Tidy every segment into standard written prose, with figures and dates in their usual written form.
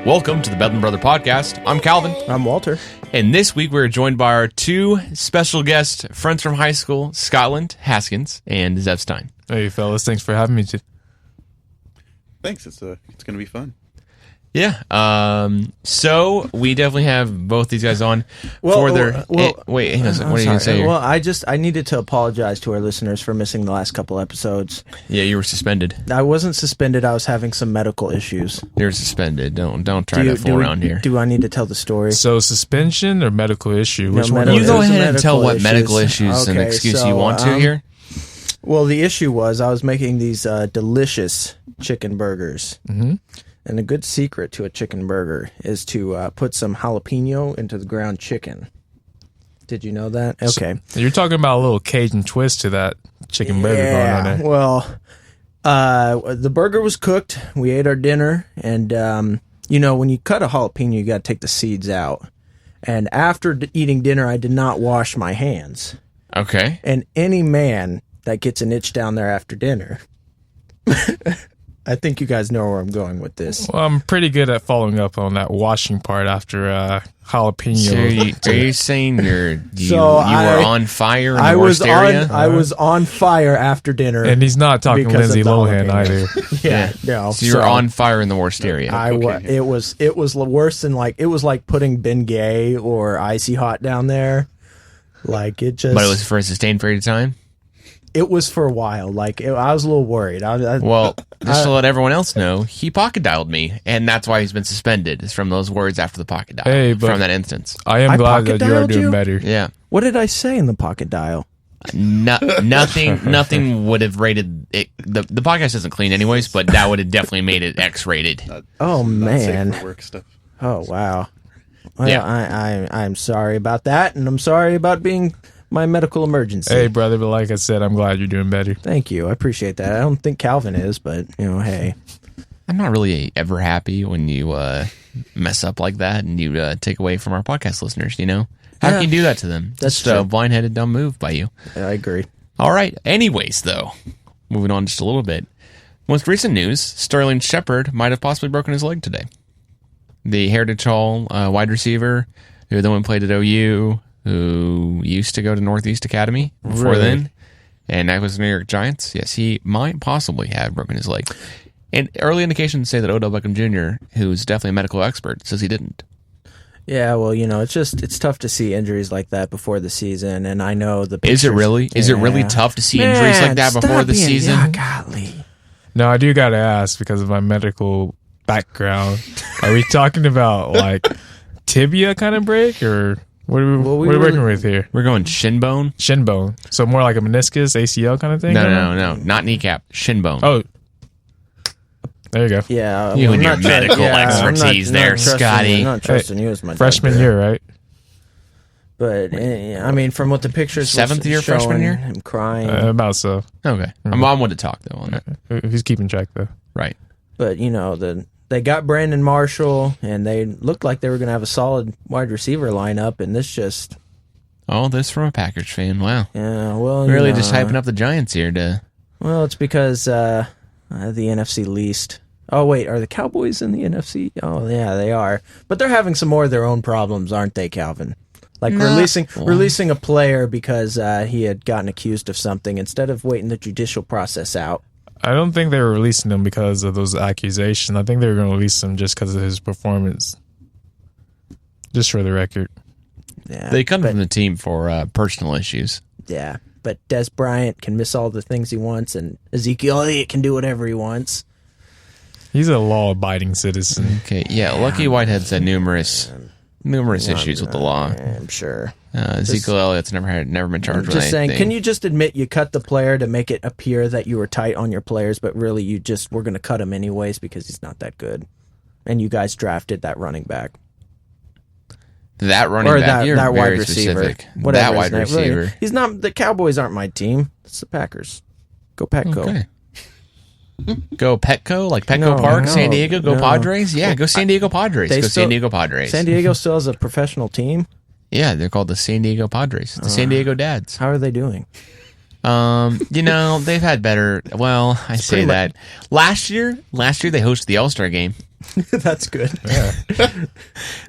Welcome to the Bedlam Brother Podcast. I'm Calvin. I'm Walter. And this week we're joined by our two special guest friends from high school, Scottland, Haskins, and Stein. Hey, fellas. Thanks for having me. Thanks. It's going to be fun. Yeah. So we definitely have both these guys on for their... wait, hang on a second. What are you going to say here? Well, I needed to apologize to our listeners for missing the last couple episodes. Yeah, you were suspended. I wasn't suspended. I was having some medical issues. You were suspended. Don't try to fool around here. Do I need to tell the story? So suspension or medical issue? Which one? You go ahead and tell what medical issues and excuse you want to here. Well, the issue was I was making these delicious chicken burgers. Mm-hmm. And a good secret to a chicken burger is to put some jalapeno into the ground chicken. Did you know that? Okay. So you're talking about a little Cajun twist to that chicken burger going on there. Well, the burger was cooked. We ate our dinner. And, when you cut a jalapeno, you got to take the seeds out. And after eating dinner, I did not wash my hands. Okay. And any man that gets an itch down there after dinner... I think you guys know where I'm going with this. Well, I'm pretty good at following up on that washing part after jalapeno. So are you saying you were on fire in the worst area? I was on fire after dinner. And he's not talking Lindsay Lohan either. Yeah, no. So you were on fire in the worst area. It was worse than it was like putting Bengay or Icy Hot down there. But it was for a sustained period of time? It was for a while. I was a little worried. Just to let everyone else know, he pocket dialed me, and that's why he's been suspended. It's from those words after the pocket dial. From that instance. I am glad that you are doing better. Yeah. What did I say in the pocket dial? Nothing would have rated it. The podcast isn't clean anyways, but that would have definitely made it X-rated. Man. Safe for work stuff. Oh, wow. Well, yeah. I'm sorry about that, and I'm sorry about being... my medical emergency. Hey, brother, but like I said, I'm glad you're doing better. Thank you. I appreciate that. I don't think Calvin is, but, hey. I'm not really ever happy when you mess up like that and you take away from our podcast listeners, How can you do that to them? That's just a blind-headed, dumb move by you. Yeah, I agree. All right. Anyways, though, moving on just a little bit. Most recent news, Sterling Shepard might have possibly broken his leg today. The Heritage Hall wide receiver who then played at OU, who used to go to Northeast Academy before then, and that was the New York Giants. Yes, he might possibly have broken his leg. And early indications say that Odell Beckham Jr., who's definitely a medical expert, says he didn't. Yeah, well, it's tough to see injuries like that before the season, and I know the pictures. Is it really? Yeah. Is it really tough to see injuries like that before the season? Yeah, golly. No, I do got to ask because of my medical background. Are we talking about, tibia kind of break, or... What are we working with here? We're going shin bone. Shin bone. So more like a meniscus, ACL kind of thing? No. Not kneecap. Shin bone. Oh. There you go. Yeah. You and your medical expertise there, Scotty. I'm not trusting you as my freshman doctor. year, right? But, from what the pictures 7th year freshman year? I'm crying. About so. Okay. My mom wanted to talk, though, on that. Who's keeping track, though? Right. But, they got Brandon Marshall, and they looked like they were going to have a solid wide receiver lineup, and this just... Oh, this from a Packers fan. Wow. Yeah, well, really just hyping up the Giants here to... Well, it's because the NFC least... Oh, wait, are the Cowboys in the NFC? Oh, yeah, they are. But they're having some more of their own problems, aren't they, Calvin? Releasing a player because he had gotten accused of something instead of waiting the judicial process out. I don't think they were releasing him because of those accusations. I think they were going to release him just because of his performance. Just for the record. Yeah, they come from the team for personal issues. Yeah, but Des Bryant can miss all the things he wants, and Ezekiel Elliott can do whatever he wants. He's a law-abiding citizen. Okay, yeah, Lucky Whitehead's had numerous issues with the law. I'm sure. Ezekiel Elliott's never been charged with anything. Just saying, can you just admit you cut the player to make it appear that you were tight on your players, but really you just were going to cut him anyways because he's not that good, and you guys drafted that running back. That running back, that wide receiver, specific. Whatever that wide receiver. Really, he's not. The Cowboys aren't my team. It's the Packers. Go Petco. Okay. Go Petco, like Petco Park, San Diego. Go Padres. Yeah, go San Diego Padres. San Diego Padres. San Diego still has a professional team. Yeah, they're called the San Diego Padres. The San Diego Dads. How are they doing? They've had better. Well, I say that. Last year they hosted the All-Star game. That's good. Yeah.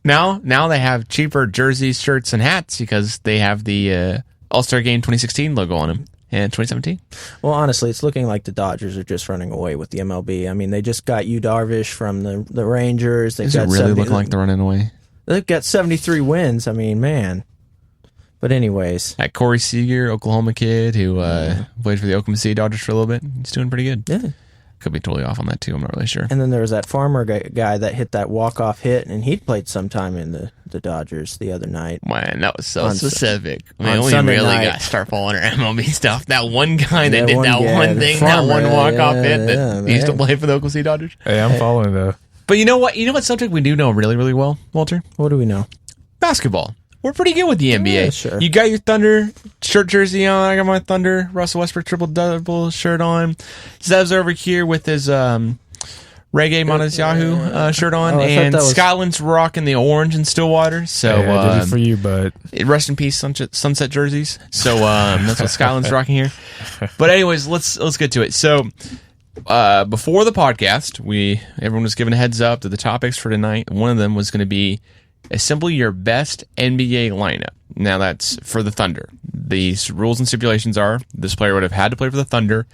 Now they have cheaper jerseys, shirts, and hats because they have the All-Star Game 2016 logo on them. And 2017. Well, honestly, it's looking like the Dodgers are just running away with the MLB. I mean, they just got Yu Darvish from the Rangers. Does it really look like they're running away? They've got 73 wins. I mean, man. But anyways. That Corey Seager, Oklahoma kid who played for the Oklahoma City Dodgers for a little bit. He's doing pretty good. Yeah. Could be totally off on that too. I'm not really sure. And then there was that Farmer guy that hit that walk-off hit, and he'd played sometime in the Dodgers the other night. Man, that was so specific. I on mean, we Sunday really night. got to start following our MLB stuff. That one guy that did one that guy, one the thing, Farmer, that one walk-off yeah, hit that yeah, used to man. play for the Oklahoma City Dodgers. Hey, I'm following though. But you know what? You know what subject we do know really, really well, Walter? What do we know? Basketball. We're pretty good with the NBA. Yeah, sure. You got your Thunder shirt jersey on. I got my Thunder Russell Westbrook triple-double shirt on. Zev's over here with his Reggae Monticello shirt on. Oh, I thought and that was- Scotland's rocking the orange in Stillwater. So Hey, I did it for you, but rest in peace, sunset jerseys. So that's what Scotland's rocking here. But anyways, let's get to it. So before the podcast, everyone was given a heads up that the topics for tonight, one of them was going to be assemble your best NBA lineup. Now that's for the Thunder. These rules and stipulations are this player would have had to play for the Thunder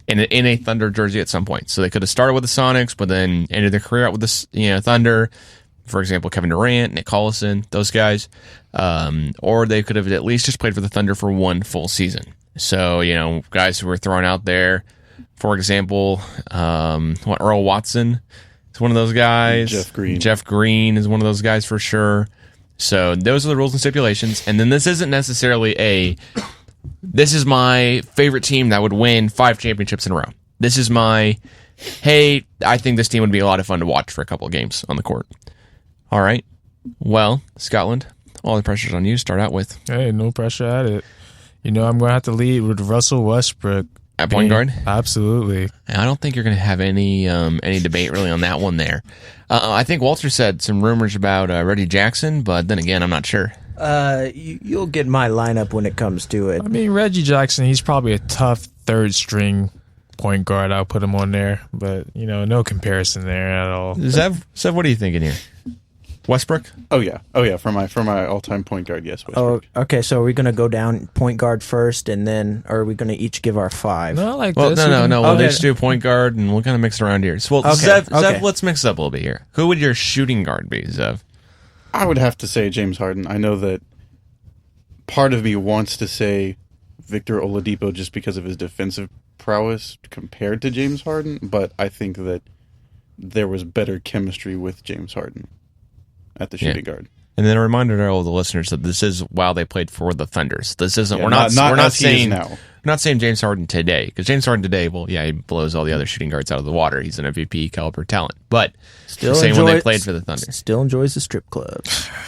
in a Thunder jersey at some point. So they could have started with the Sonics, but then ended their career out with the Thunder. For example, Kevin Durant, Nick Collison, those guys. Or they could have at least just played for the Thunder for one full season. So, guys who were thrown out there, for example, Earl Watson is one of those guys. Jeff Green is one of those guys for sure. So those are the rules and stipulations. And then this isn't necessarily this is my favorite team that would win 5 championships in a row. This is hey, I think this team would be a lot of fun to watch for a couple of games on the court. All right. Well, Scotland, all the pressure's on you to start out with. hey, no pressure at it. I'm going to have to lead with Russell Westbrook. At point guard? Absolutely. I don't think you're going to have any debate really on that one there. I think Walter said some rumors about Reggie Jackson, but then again, I'm not sure. You'll get my lineup when it comes to it. I mean, Reggie Jackson, he's probably a tough third string point guard. I'll put him on there, but no comparison there at all. Zev, what are you thinking here? Westbrook? Oh yeah. For my all-time point guard, yes. Oh, Westbrook. okay. So are we going to go down point guard first, and then or are we going to each give our 5? No, like Well, this. no. We'll Okay. just do a point guard, and we'll kind of mix it around here. So, Okay, Zev, okay. let's mix it up a little bit here. Who would your shooting guard be, Zev? I would have to say James Harden. I know that part of me wants to say Victor Oladipo just because of his defensive prowess compared to James Harden, but I think that there was better chemistry with James Harden at the shooting guard. And then a reminder to all the listeners that this is while they played for the Thunders. This isn't. Yeah, we're not as he is saying now. We're not saying James Harden today, because James Harden today, well, yeah, he blows all the other shooting guards out of the water. He's an MVP caliber talent, but Still the same when they enjoys- played for the Thunder. Still enjoys the strip club.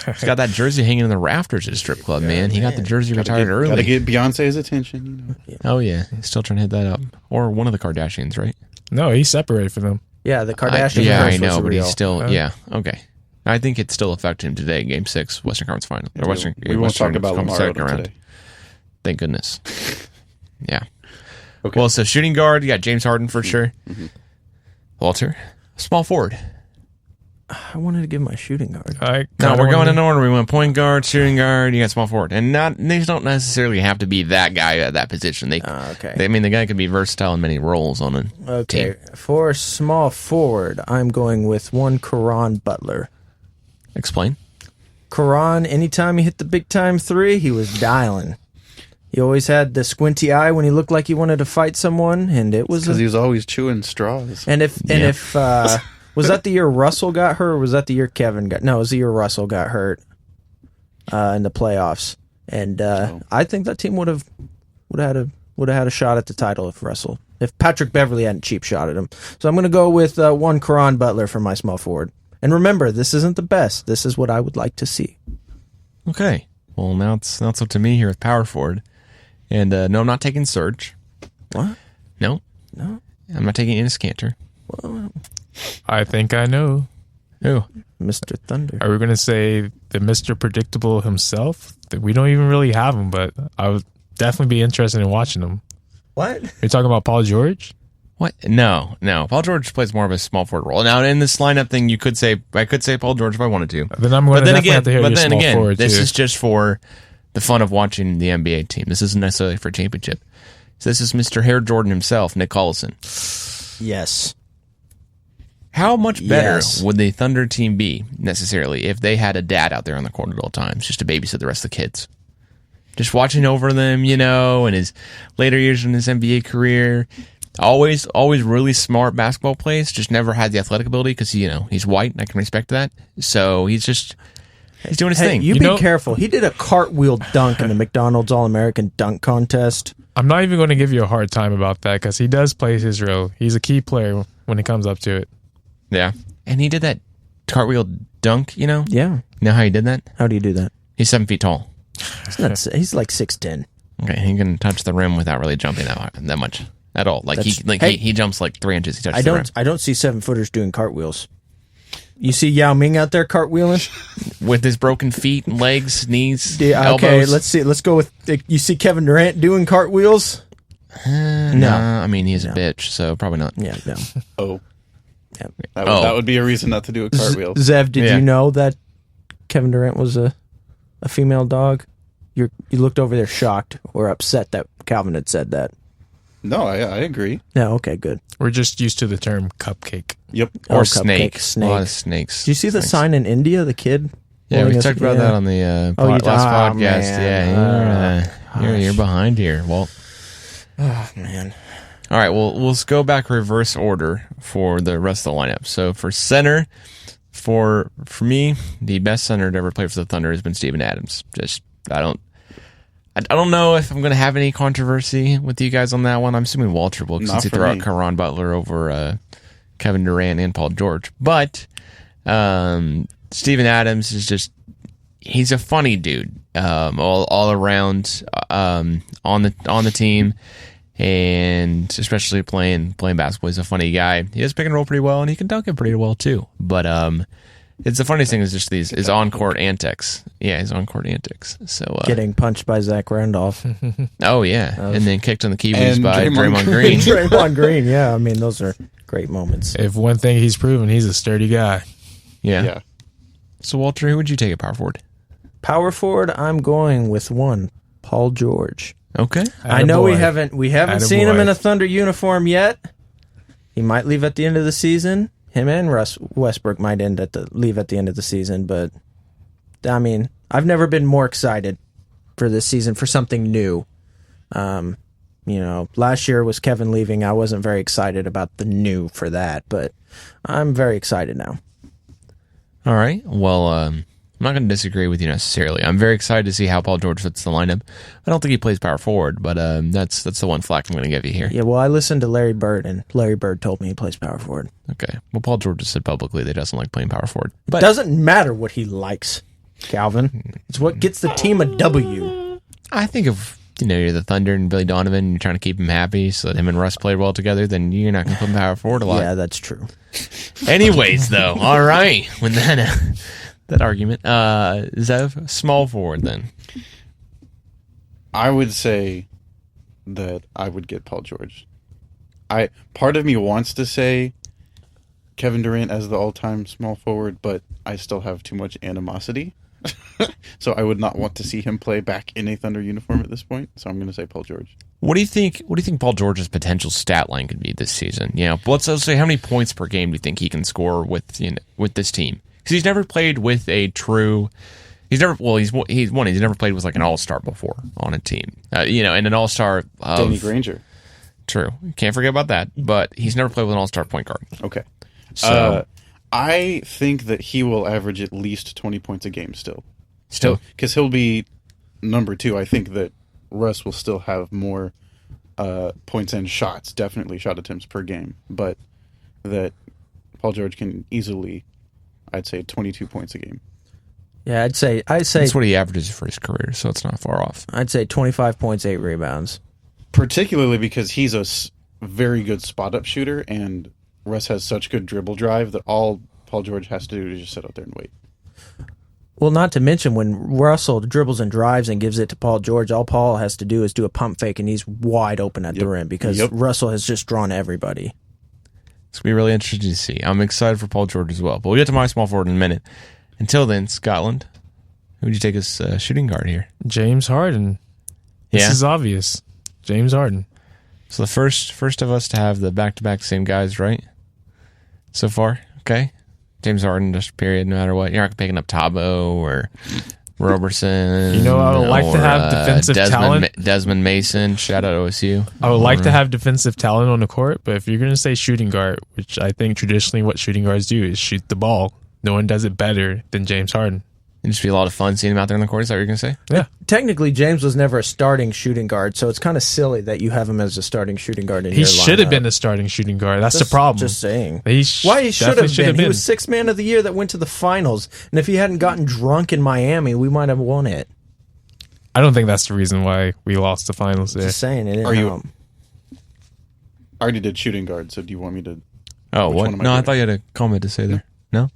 He's got that jersey hanging in the rafters at a strip club, man. He got the jersey retired early. Gotta get Beyonce's attention. Oh yeah, he's still trying to hit that up, or one of the Kardashians, right? No, he's separated from them. Yeah, the Kardashian. Yeah, I curse was know, but real. he's still. Yeah, okay. I think it still affected him today, Game 6, Western Conference Final. Or Western, We won't Western talk about Conference Lamar second Odom round. today. Thank goodness. Yeah. Okay. Well, so shooting guard, you got James Harden for sure. Walter, small forward. I wanted to give my shooting guard. No, we're going in order. We went point guard, shooting guard, you got small forward. And these don't necessarily have to be that guy at that position. Okay. The guy could be versatile in many roles on a Okay. team. For small forward, I'm going with one Karan Butler. Explain. Karan, anytime he hit the big time 3, he was dialing. He always had the squinty eye when he looked like he wanted to fight someone, and it was Because he was always chewing straws. And if was that the year Russell got hurt, or was that the year Kevin got? No, it was the year Russell got hurt in the playoffs. And I think that team would have had a shot at the title if Patrick Beverly hadn't cheap shot at him. So I'm going to go with one Karan Butler for my small forward. And remember, this isn't the best. This is what I would like to see. Okay. Well, now it's up to me here with power forward. And no, I'm not taking Serge. What? No. No. I'm not taking Enes Kanter. I think I know. Who? Mr. Thunder. Are we going to say the Mr. Predictable himself? We don't even really have him, but I would definitely be interested in watching him. What? You're talking about Paul George? What? No. Paul George plays more of a small forward role. Now, in this lineup thing, I could say Paul George if I wanted to. Then I'm going to have to hear your small forward, this too. is just for the fun of watching the NBA team. This isn't necessarily for a championship. So this is Mr. Hair Jordan himself, Nick Collison. Yes. How much better would the Thunder team be, necessarily, if they had a dad out there on the court at all times, just to babysit the rest of the kids? Just watching over them, in his later years in his NBA career. Always really smart basketball plays, just never had the athletic ability because, he's white, and I can respect that. So he's doing his thing. You be careful. He did a cartwheel dunk in the McDonald's All-American Dunk Contest. I'm not even going to give you a hard time about that because he does play his role. He's a key player when it comes up to it. Yeah. And he did that cartwheel dunk, Yeah. You know how he did that? How do you do that? He's 7 feet tall. He's like 6'10". Okay, he can touch the rim without really jumping that much at all. He jumps like 3 inches. He touches the rim. I don't see 7-footers doing cartwheels. You see Yao Ming out there cartwheeling with his broken feet, legs, knees, yeah, elbows. Okay, let's see. Let's go with. You see Kevin Durant doing cartwheels? No, I mean he's a bitch, so probably not. Yeah, no. Oh, yeah. That would be a reason not to do a cartwheel. Zev, did you know that Kevin Durant was a female dog? You looked over there shocked or upset that Calvin had said that. No, I agree. No, okay, good. We're just used to the term cupcake. Yep. Or snake. A lot of snakes. Do you see the sign in India, the kid? Yeah, we talked about that on the last podcast. Man. Yeah, you're behind here, Walt. Oh, man. All right, well, let's go back reverse order for the rest of the lineup. So for center, for me, the best center to ever play for the Thunder has been Steven Adams. I don't know if I'm going to have any controversy with you guys on that one. I'm assuming Walter will, since he threw out Caron Butler over Kevin Durant and Paul George. But Steven Adams is he's a funny dude all around on the team, and especially playing basketball. He's a funny guy. He does pick and roll pretty well, and he can dunk it pretty well too. But it's the funniest thing is just his on-court antics. Yeah, his on-court antics. So getting punched by Zach Randolph. Oh, yeah. And then kicked on the Kiwis by Draymond Green. Draymond Green, yeah. I mean, those are great moments. If one thing he's proven, he's a sturdy guy. Yeah. So, Walter, who would you take at power forward? Power forward, I'm going with Paul George. Okay. I know we haven't seen him in a Thunder uniform yet. He might leave at the end of the season. Him and Westbrook might leave at the end of the season, but I mean, I've never been more excited for this season for something new. Last year was Kevin leaving. I wasn't very excited about the new for that, but I'm very excited now. All right. Well, I'm not going to disagree with you necessarily. I'm very excited to see how Paul George fits the lineup. I don't think he plays power forward, but that's the one flack I'm going to give you here. Yeah, well, I listened to Larry Bird, and Larry Bird told me he plays power forward. Okay. Well, Paul George has said publicly that he doesn't like playing power forward. But it doesn't matter what he likes, Calvin. It's what gets the team a W. I think if you're the Thunder and Billy Donovan, and you're trying to keep him happy so that him and Russ play well together, then you're not going to put him power forward a lot. Yeah, that's true. Anyways, though, all right. When that argument. Zev, small forward then. I would say that I would get Paul George. Part of me wants to say Kevin Durant as the all-time small forward, but I still have too much animosity. So I would not want to see him play back in a Thunder uniform at this point. So I'm going to say Paul George. What do you think Paul George's potential stat line could be this season? Let's say how many points per game do you think he can score with this team? Because he's never played with a true. He's never played with like an all-star before on a team. And an all-star. Danny Granger. True, can't forget about that. But he's never played with an all-star point guard. Okay, so I think that he will average at least 20 points a game still, because he'll be number 2. I think that Russ will still have more points and shots, definitely shot attempts per game, but that Paul George can easily, I'd say, 22 points a game. Yeah, I'd say that's what he averages for his career, so it's not far off. I'd say 25 points, 8 rebounds. Particularly because he's a very good spot-up shooter, and Russ has such good dribble drive that all Paul George has to do is just sit out there and wait. Well, not to mention when Russell dribbles and drives and gives it to Paul George, all Paul has to do is do a pump fake and he's wide open at the rim because Russell has just drawn everybody. It's going to be really interesting to see. I'm excited for Paul George as well. But we'll get to my small forward in a minute. Until then, Scotland, who would you take as shooting guard here? James Harden. This is obvious. James Harden. So the first of us to have the back-to-back same guys, right? So far, okay. James Harden, just period, no matter what. You're not picking up Tabo or Roberson. You know, I would like to have defensive talent. Desmond Mason, shout out OSU. I would like to have defensive talent on the court, but if you're going to say shooting guard, which I think traditionally what shooting guards do is shoot the ball, no one does it better than James Harden. It'd just be a lot of fun seeing him out there on the court. Is that what you're going to say? Yeah. Technically, James was never a starting shooting guard, so it's kind of silly that you have him as a starting shooting guard in your lineup. He should have been a starting shooting guard. That's the problem. Just saying. Why he should have been. He was sixth man of the year that went to the finals, and if he hadn't gotten drunk in Miami, we might have won it. I don't think that's the reason why we lost the finals there. Just saying. It didn't help. I already did shooting guard, so do you want me to... Oh, what? No, I thought you had a comment to say there. No?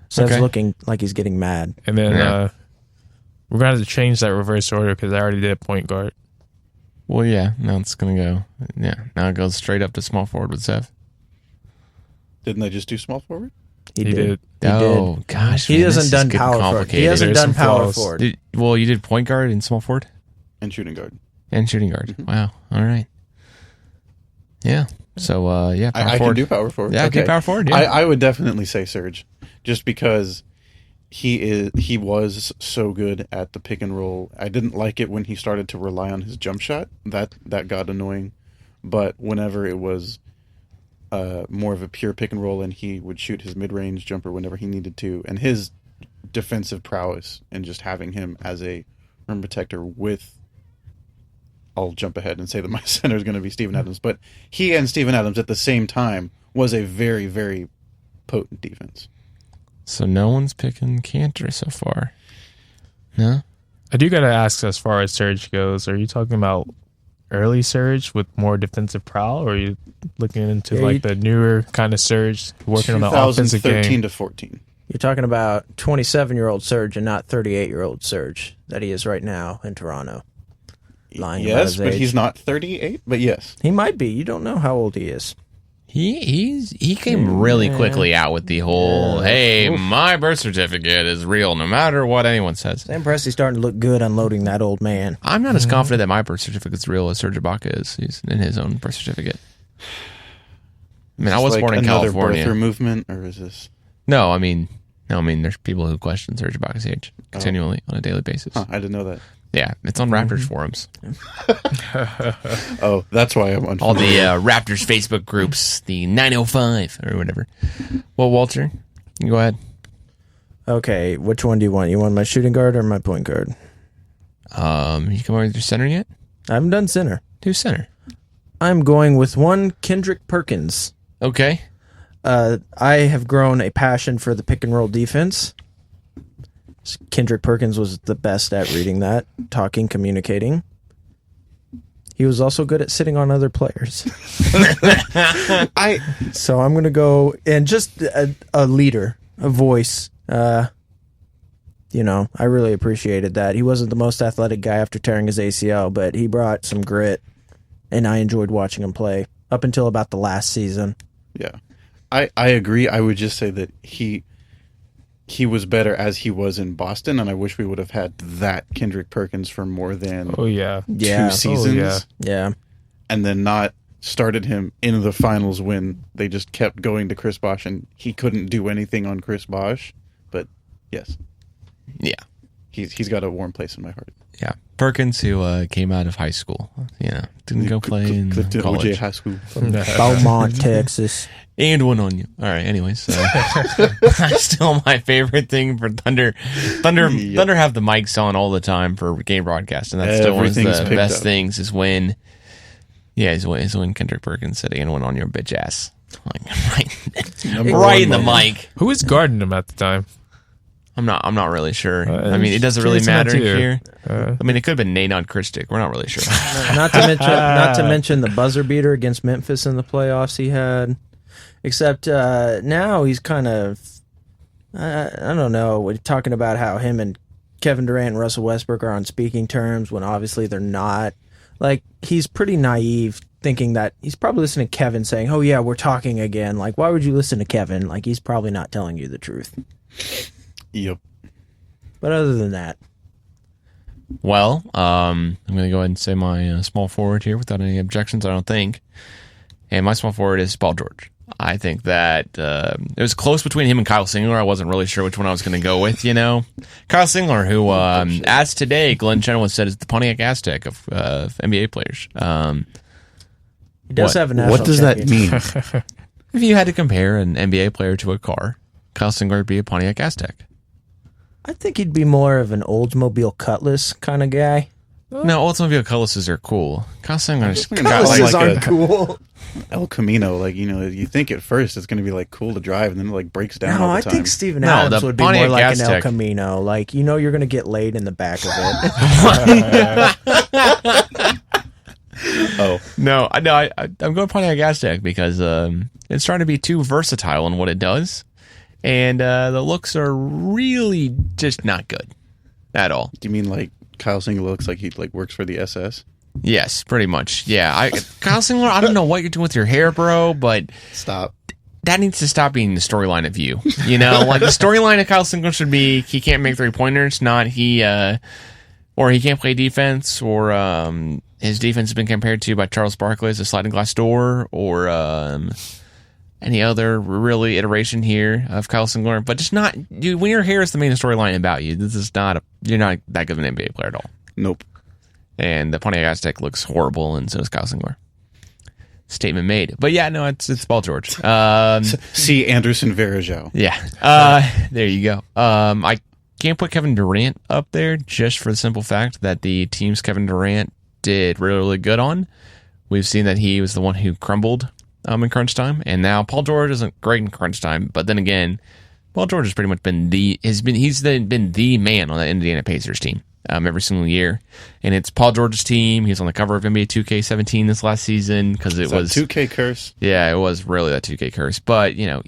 Seb's looking like he's getting mad. And then we're going to have to change that reverse order because I already did point guard. Well, yeah. Now it's going to go... Yeah, now it goes straight up to small forward with Sev. Didn't I just do small forward? He did. Gosh. He hasn't done power forward. He hasn't done power forward. Well, you did point guard and small forward? And shooting guard. And shooting guard. Mm-hmm. Wow. All right. Yeah. So, power I forward. can do power forward. Yeah, okay. Power forward, yeah. I would definitely say Serge, just because he was so good at the pick and roll. I didn't like it when he started to rely on his jump shot. That got annoying. But whenever it was more of a pure pick and roll and he would shoot his mid-range jumper whenever he needed to, and his defensive prowess and just having him as a rim protector with... I'll jump ahead and say that my center is going to be Steven Adams, but he and Steven Adams at the same time was a very, very potent defense. So no one's picking Cantor so far. No? I do got to ask, as far as Serge goes, are you talking about early Serge with more defensive prowl, or are you looking into the newer kind of Serge working on the offensive game? 2013 to 14. You're talking about 27-year-old Serge and not 38-year-old Serge that he is right now in Toronto. Lying about his but age. He's not 38, but yes. He might be. You don't know how old he is. He came really quickly out with the whole, my birth certificate is real no matter what anyone says. Sam Presti's starting to look good unloading that old man. I'm not as confident that my birth certificate's real as Serge Ibaka is. He's in his own birth certificate. I mean, I was born in California. Birther movement, or is this... No, I mean, there's people who question Serge Ibaka's age continually on a daily basis. Huh, I didn't know that. Yeah, it's on Raptors forums. Oh, that's why I'm on all the Raptors Facebook groups, the 905 or whatever. Well, Walter, you go ahead. Okay, which one do you want? You want my shooting guard or my point guard? You come over with your center yet? I haven't done center. Do center. I'm going with one Kendrick Perkins. Okay. I have grown a passion for the pick and roll defense. Kendrick Perkins was the best at reading that, talking, communicating. He was also good at sitting on other players. So I'm going to go, and just a leader, a voice. I really appreciated that. He wasn't the most athletic guy after tearing his ACL, but he brought some grit, and I enjoyed watching him play up until about the last season. Yeah. I agree. I would just say that he was better as he was in Boston, and I wish we would have had that Kendrick Perkins for more than 2 seasons. Yeah. And then not started him in the finals when they just kept going to Chris Bosh, and he couldn't do anything on Chris Bosh. But, yes. Yeah. He's got a warm place in my heart. Yeah. Perkins, who came out of high school. Didn't go play in college. OJ High School. From Beaumont, Texas. And one on you. All right. Anyways, still my favorite thing for Thunder. Thunder have the mics on all the time for game broadcast, and that's still one of the best things. Is when Kendrick Perkins said, "And one on your bitch ass," right in the mic. Who was guarding him at the time? I'm not really sure. It doesn't really matter here. It could have been Nate on Christic. We're not really sure. not to mention the buzzer beater against Memphis in the playoffs he had. Except now he's kind of I don't know. We're talking about how him and Kevin Durant and Russell Westbrook are on speaking terms when obviously they're not. Like, he's pretty naive thinking that he's probably listening to Kevin saying, oh yeah, we're talking again. Like, why would you listen to Kevin? Like, he's probably not telling you the truth. Yep. But other than that. Well, I'm going to go ahead and say my small forward here without any objections, I don't think. And my small forward is Paul George. I think that it was close between him and Kyle Singler. I wasn't really sure which one I was going to go with, you know. Kyle Singler, who, as today, Glenn Chenoweth said is the Pontiac Aztec of NBA players. He does have a national What does that mean? If you had to compare an NBA player to a car, Kyle Singler would be a Pontiac Aztec. I think he'd be more of an Oldsmobile Cutlass kind of guy. No, Oldsmobile Cutlasses are cool. Kyle Singler's got Cutlasses like aren't cool. El Camino, like, you know, you think at first it's going to be like cool to drive, and then it like breaks down No, all the I time. think Steven No, Adams the would be Pontiac more like an El Aztec. Camino. Like, you know, you're going to get laid in the back of it. Oh, No, I'm going Pontiac Aztec because it's trying to be too versatile in what it does, and the looks are really just not good at all. do you mean like Kyle Singler looks like he like works for the SS? Yes, pretty much. Yeah, Kyle Singler, I don't know what you're doing with your hair, bro, but Stop. that needs to stop being the storyline of you. You know, like the storyline of Kyle Singler should be he can't make 3-pointers, not he, or he can't play defense, or his defense has been compared to by Charles Barkley as a sliding glass door, or any other really iteration here of Kyle Singler. But just not you. When your hair is the main storyline about you, this is not you're not that good of an NBA player at all. Nope. And the Pontiac Aztec looks horrible, and so does Kyle Singler. Statement made. But yeah, no, it's Paul George. See Anderson Varejao. Yeah. There you go. I can't put Kevin Durant up there just for the simple fact that the teams Kevin Durant did really, really good on. We've seen that he was the one who crumbled in crunch time, and now Paul George isn't great in crunch time. But then again, Paul George has pretty much been been the man on the Indiana Pacers team. Every single year, and it's Paul George's team. He was on the cover of NBA 2K17 this last season because it was 2K curse. Yeah, it was really that 2K curse. But you know,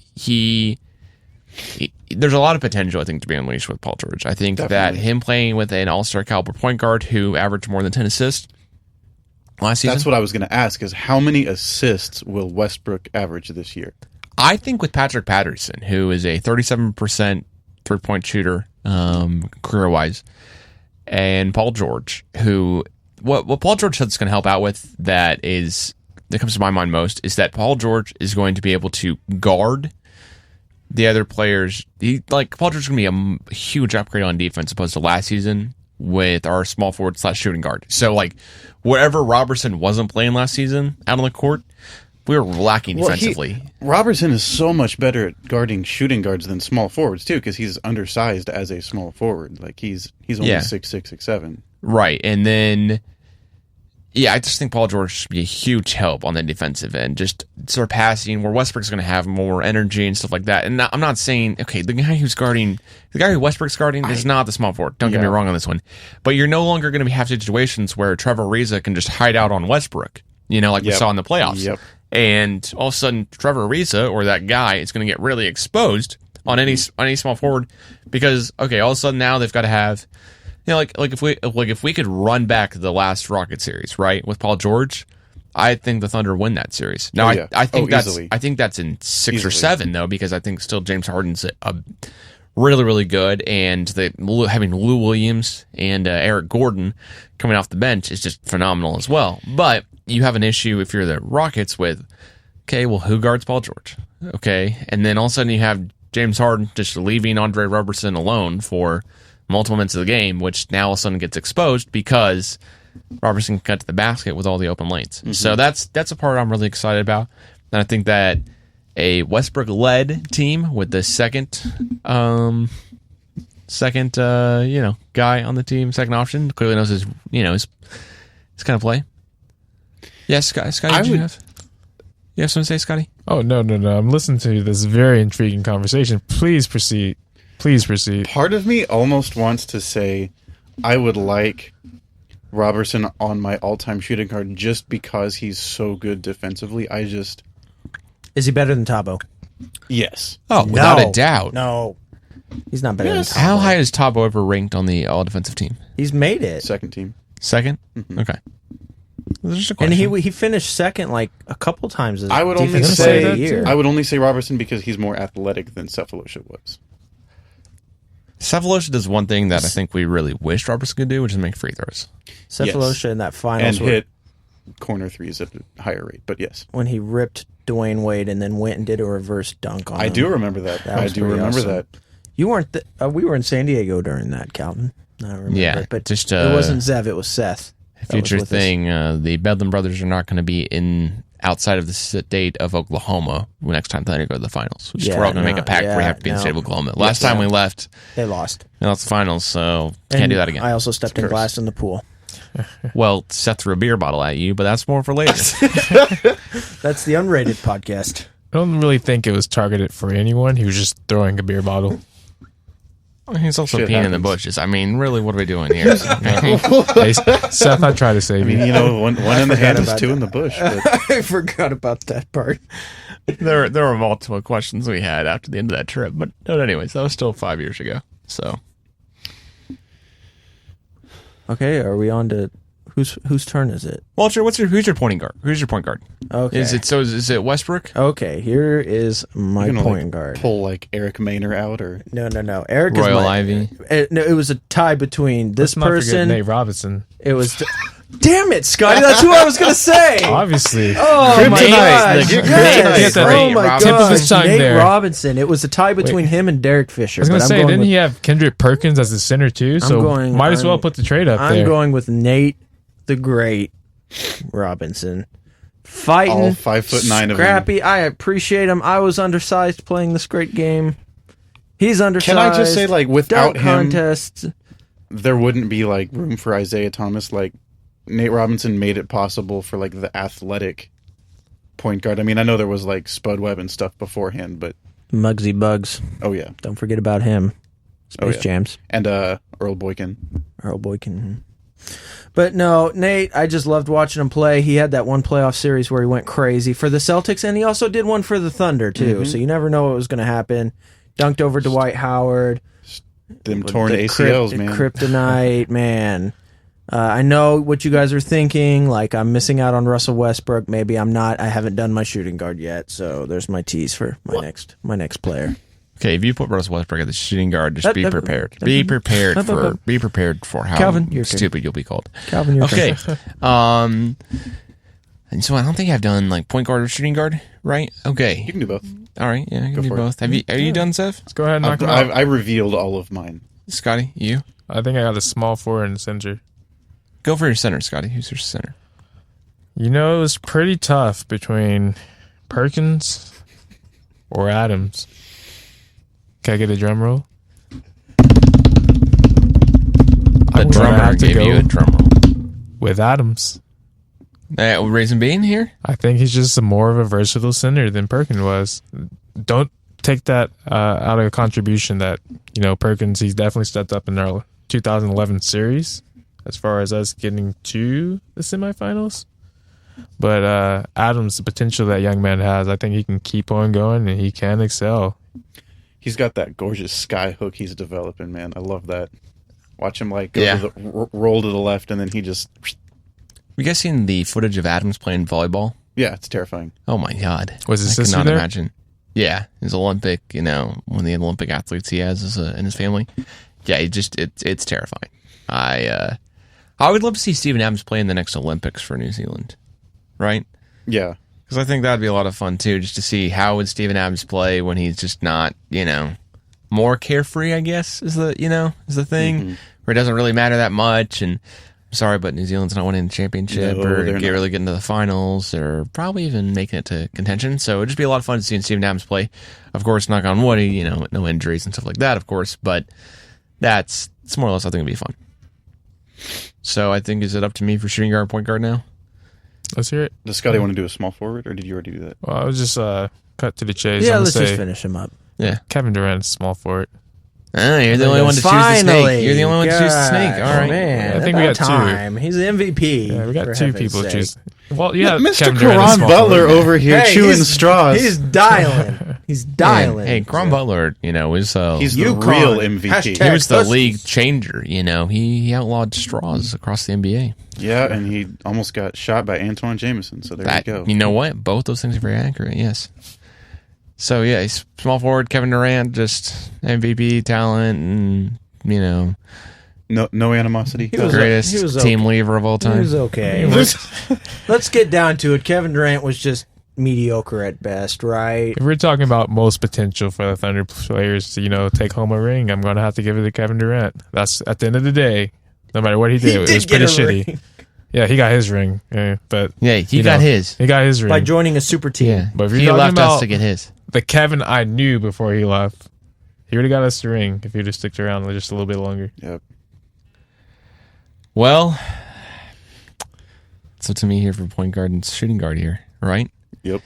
there's a lot of potential, I think, to be unleashed with Paul George. I think that him playing with an all-star caliber point guard who averaged more than 10 assists last season. That's what I was going to ask: is how many assists will Westbrook average this year? I think with Patrick Patterson, who is a 37% 3-point shooter career-wise. And Paul George, who what Paul George said is going to help out with that comes to my mind most is that Paul George is going to be able to guard the other players. Paul George is going to be a huge upgrade on defense opposed to last season with our small forward / shooting guard. So like wherever Robertson wasn't playing last season out on the court, we were lacking defensively. Robertson is so much better at guarding shooting guards than small forwards too, because he's undersized as a small forward. Like he's only 6'6", 6'7". Right, and then I just think Paul George should be a huge help on the defensive end, just surpassing where Westbrook's going to have more energy and stuff like that. And I'm not saying the guy who Westbrook's guarding is not the small forward. Don't get me wrong on this one, but you're no longer going to have situations where Trevor Ariza can just hide out on Westbrook. You know, like we saw in the playoffs. Yep. And all of a sudden, Trevor Ariza or that guy is going to get really exposed on any small forward because all of a sudden now they've got to have, if we could run back the last Rocket series right with Paul George, I think the Thunder win that series. Now I think that's in 6 or 7 though because I think still James Harden's really, really good, and having Lou Williams and Eric Gordon coming off the bench is just phenomenal as well. But you have an issue if you're the Rockets with, who guards Paul George? Okay, and then all of a sudden you have James Harden just leaving Andre Robertson alone for multiple minutes of the game, which now all of a sudden gets exposed because Robertson can cut to the basket with all the open lanes. Mm-hmm. So that's a part I'm really excited about, and I think that a Westbrook-led team with the second guy on the team, second option, clearly knows his kind of play. Yes, Scotty, you have something to say, Scotty? Oh, no. I'm listening to this very intriguing conversation. Please proceed. Part of me almost wants to say I would like Robertson on my all-time shooting guard just because he's so good defensively. Is he better than Tabo? Yes. Oh, without a doubt. No. He's not better than Tabo. How high is Tabo ever ranked on the all-defensive team? He's made it. Second team. Second? Mm-hmm. Okay. That's just a And question. he finished second like a couple times as I would only defensive player of the say year. I would only say Robertson because he's more athletic than Cephalosha was. Cephalosha does one thing that I think we really wish Robertson could do, which is make free throws. Cephalosha in that finals And hit corner threes at a higher rate. But yes, when he ripped Dwayne Wade and then went and did a reverse dunk on him. I do remember that. That I was do pretty remember awesome. that. You weren't. We were in San Diego during that, Calvin. I remember. Yeah, but just, it wasn't Zev. It was Seth. that was Future with us. thing, the Bedlam brothers are not going to be in outside of the state of Oklahoma next time they go to the finals. Which Yeah, we're all going to make no, a pact where we yeah, have to be in the no. state of Oklahoma. Last time we left, They lost. we lost the finals, so can't And do that again. I also stepped in curse. glass in the pool. Well, Seth threw a beer bottle at you, but that's more for later. That's the unrated podcast. I don't really think it was targeted for anyone. He was just throwing a beer bottle. He's also Shit peeing in the happens. bushes. I mean, really, what are we doing here? Hey, Seth, I tried to save you. You know, one in the hand is about two that. in the bush. But I forgot about that part. there were multiple questions we had after the end of that trip, but anyways, that was still 5 years ago. So Okay, are we on to whose turn is it? Walter, who's your pointing guard? Who's your point guard? Okay. Is it Westbrook? Okay, here is my you're gonna, point like, guard. pull like Eric Maynor out, or No. Eric is Royal my, Ivy? No, it was a tie between this Let's not forget person. Nate Robinson. It was. Damn it, Scotty! That's who I was gonna say. Obviously. Oh my Kryptonite. gosh! The Yes. kryptonite. Oh my Tip of his gosh! tongue Nate there. Robinson. It was a tie between him and Derek Fisher. I was going but to I'm say, going didn't with, he have Kendrick Perkins as the center too? So might as well put the trade up I'm there. going with Nate the Great Robinson. Fighting, all 5'9" of him. scrappy. I appreciate him. I was undersized playing this great game. He's undersized. Can I just say, like, without Dunk him, contests. there wouldn't be like room for Isaiah Thomas. Like, Nate Robinson made it possible for like the athletic point guard. I mean, I know there was like Spud Webb and stuff beforehand, but Muggsy Bugs. oh yeah, Don't forget about him. Space yeah. Jams. and Earl Boykin. Earl Boykin. But no, Nate, I just loved watching him play. He had that one playoff series where he went crazy for the Celtics, and he also did one for the Thunder, too. Mm-hmm. So you never know what was going to happen. Dunked over Dwight Howard. Them torn The ACLs, man. Kryptonite, man. I know what you guys are thinking. Like, I'm missing out on Russell Westbrook. Maybe I'm not. I haven't done my shooting guard yet. So there's my tease for my next player. Okay, if you put Russell Westbrook at the shooting guard, just be prepared. Be prepared for how Calvin, your turn. stupid you'll be called. Calvin, your Okay. turn. And so I don't think I've done like point guard or shooting guard, right? Okay. You can do both. All right. Yeah, I can Go do for it. both. Are you done, Seth? Let's go ahead and knock him out. I revealed all of mine. Scotty, you? I think I got a small forward and center. Go for your center, Scotty. Who's your center? You know, it was pretty tough between Perkins or Adams. Can I get a drum roll? The drummer gave you a drum roll. With Adams. Reason being here? I think he's just more of a versatile center than Perkins was. Don't take that out of contribution that, you know, Perkins, he's definitely stepped up in our 2011 series as far as us getting to the semifinals. But Adams, the potential that young man has, I think he can keep on going and he can excel. He's got that gorgeous sky hook he's developing, man. I love that. Watch him like go to the roll to the left, and then he just You guys seen the footage of Adams playing volleyball? yeah, it's terrifying. Oh my God. Was his I sister cannot there? imagine. Yeah, his Olympic, one of the Olympic athletes he has in his family. Yeah, it's terrifying. I would love to see Steven Adams play in the next Olympics for New Zealand, right? Yeah, Because I think that'd be a lot of fun too, just to see how would Steven Adams play when he's just not, more carefree. I guess is the thing where it doesn't really matter that much. And I'm sorry, but New Zealand's not winning the championship No, or they're not. really getting to the finals or probably even making it to contention. So it'd just be a lot of fun to see Steven Adams play. Of course, knock on wood, no injuries and stuff like that, of course. But it's more or less I think it'd be fun. So I think is it up to me for shooting guard, point guard now? Let's hear it. does Scotty want to do a small forward, or did you already do that? Well, I was just cut to the chase. Yeah, I'm let's gonna just say finish him up. Yeah. Kevin Durant's small forward. Oh, you're the only one to choose the snake. You're the only one to choose the snake. All right. Man, I think we got two. time. He's the MVP. Yeah, we got for two heaven's people sake. choose. Well, yeah, Mr. Kevin Durant is Karan small Butler forward. over here chewing he's- straws. He's dialing. He's dialing. Hey, Cron Butler, was He's the UConn. real MVP. Hashtag he was the Huskies. league changer. He outlawed straws across the NBA. Yeah, and he almost got shot by Antoine Jameson. So there you go. You know what? Both those things are very accurate. Yes. So yeah, he's small forward Kevin Durant, just MVP talent, and No animosity. He was greatest okay. team leaver of all He time. was okay. Let's get down to it. Kevin Durant was just mediocre at best, right? If we're talking about most potential for the Thunder players to, take home a ring, I'm going to have to give it to Kevin Durant. That's at the end of the day, no matter what he did, it was pretty shitty. Ring. Yeah, he got his ring. But Yeah, he got his. He got his ring. By joining a super team. Yeah, But if you're he talking left us about- to get his. the Kevin I knew before he left, he would have got us the ring if he would have sticked around just a little bit longer. Yep. Well, it's up to me here for point guard and shooting guard here, right? Yep.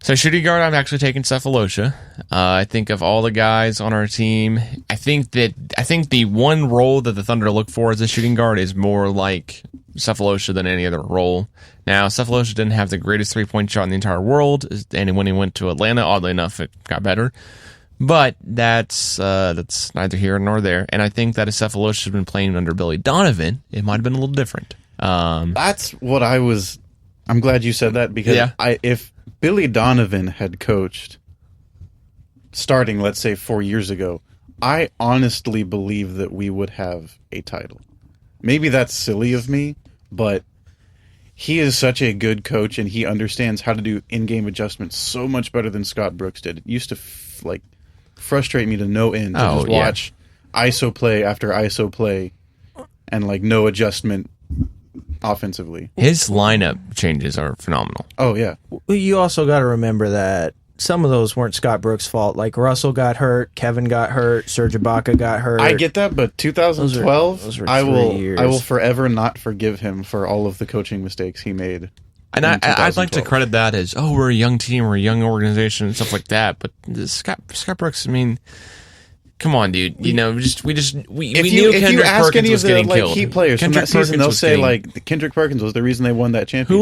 So shooting guard, I'm actually taking Cephalosha. I think of all the guys on our team, I think the one role that the Thunder look for as a shooting guard is more like Cephalosha than any other role. Now, Cephalosha didn't have the greatest 3-point shot in the entire world, and when he went to Atlanta, oddly enough, it got better. But that's neither here nor there. And I think that if Cephalosha had been playing under Billy Donovan, it might have been a little different. That's what I'm glad you said that because if Billy Donovan had coached starting, let's say, 4 years ago, I honestly believe that we would have a title. Maybe that's silly of me, but he is such a good coach and he understands how to do in-game adjustments so much better than Scott Brooks did. It used to frustrate me to no end to just watch ISO play after ISO play and no adjustment offensively. His lineup changes are phenomenal. Oh, yeah. You also got to remember that some of those weren't Scott Brooks' fault. Like Russell got hurt, Kevin got hurt, Serge Ibaka got hurt. I get that, but 2012, those were I 3 years. will forever not forgive him for all of the coaching mistakes he made. And in I'd like to 2012. credit that as, we're a young team, we're a young organization, and stuff like that. But Scott Brooks, I mean, come on, dude. We knew If you Kendrick ask Perkins any of was the getting killed. key players Kendrick from that season, Perkins they'll was say getting- Kendrick Perkins was the reason they won that championship. Who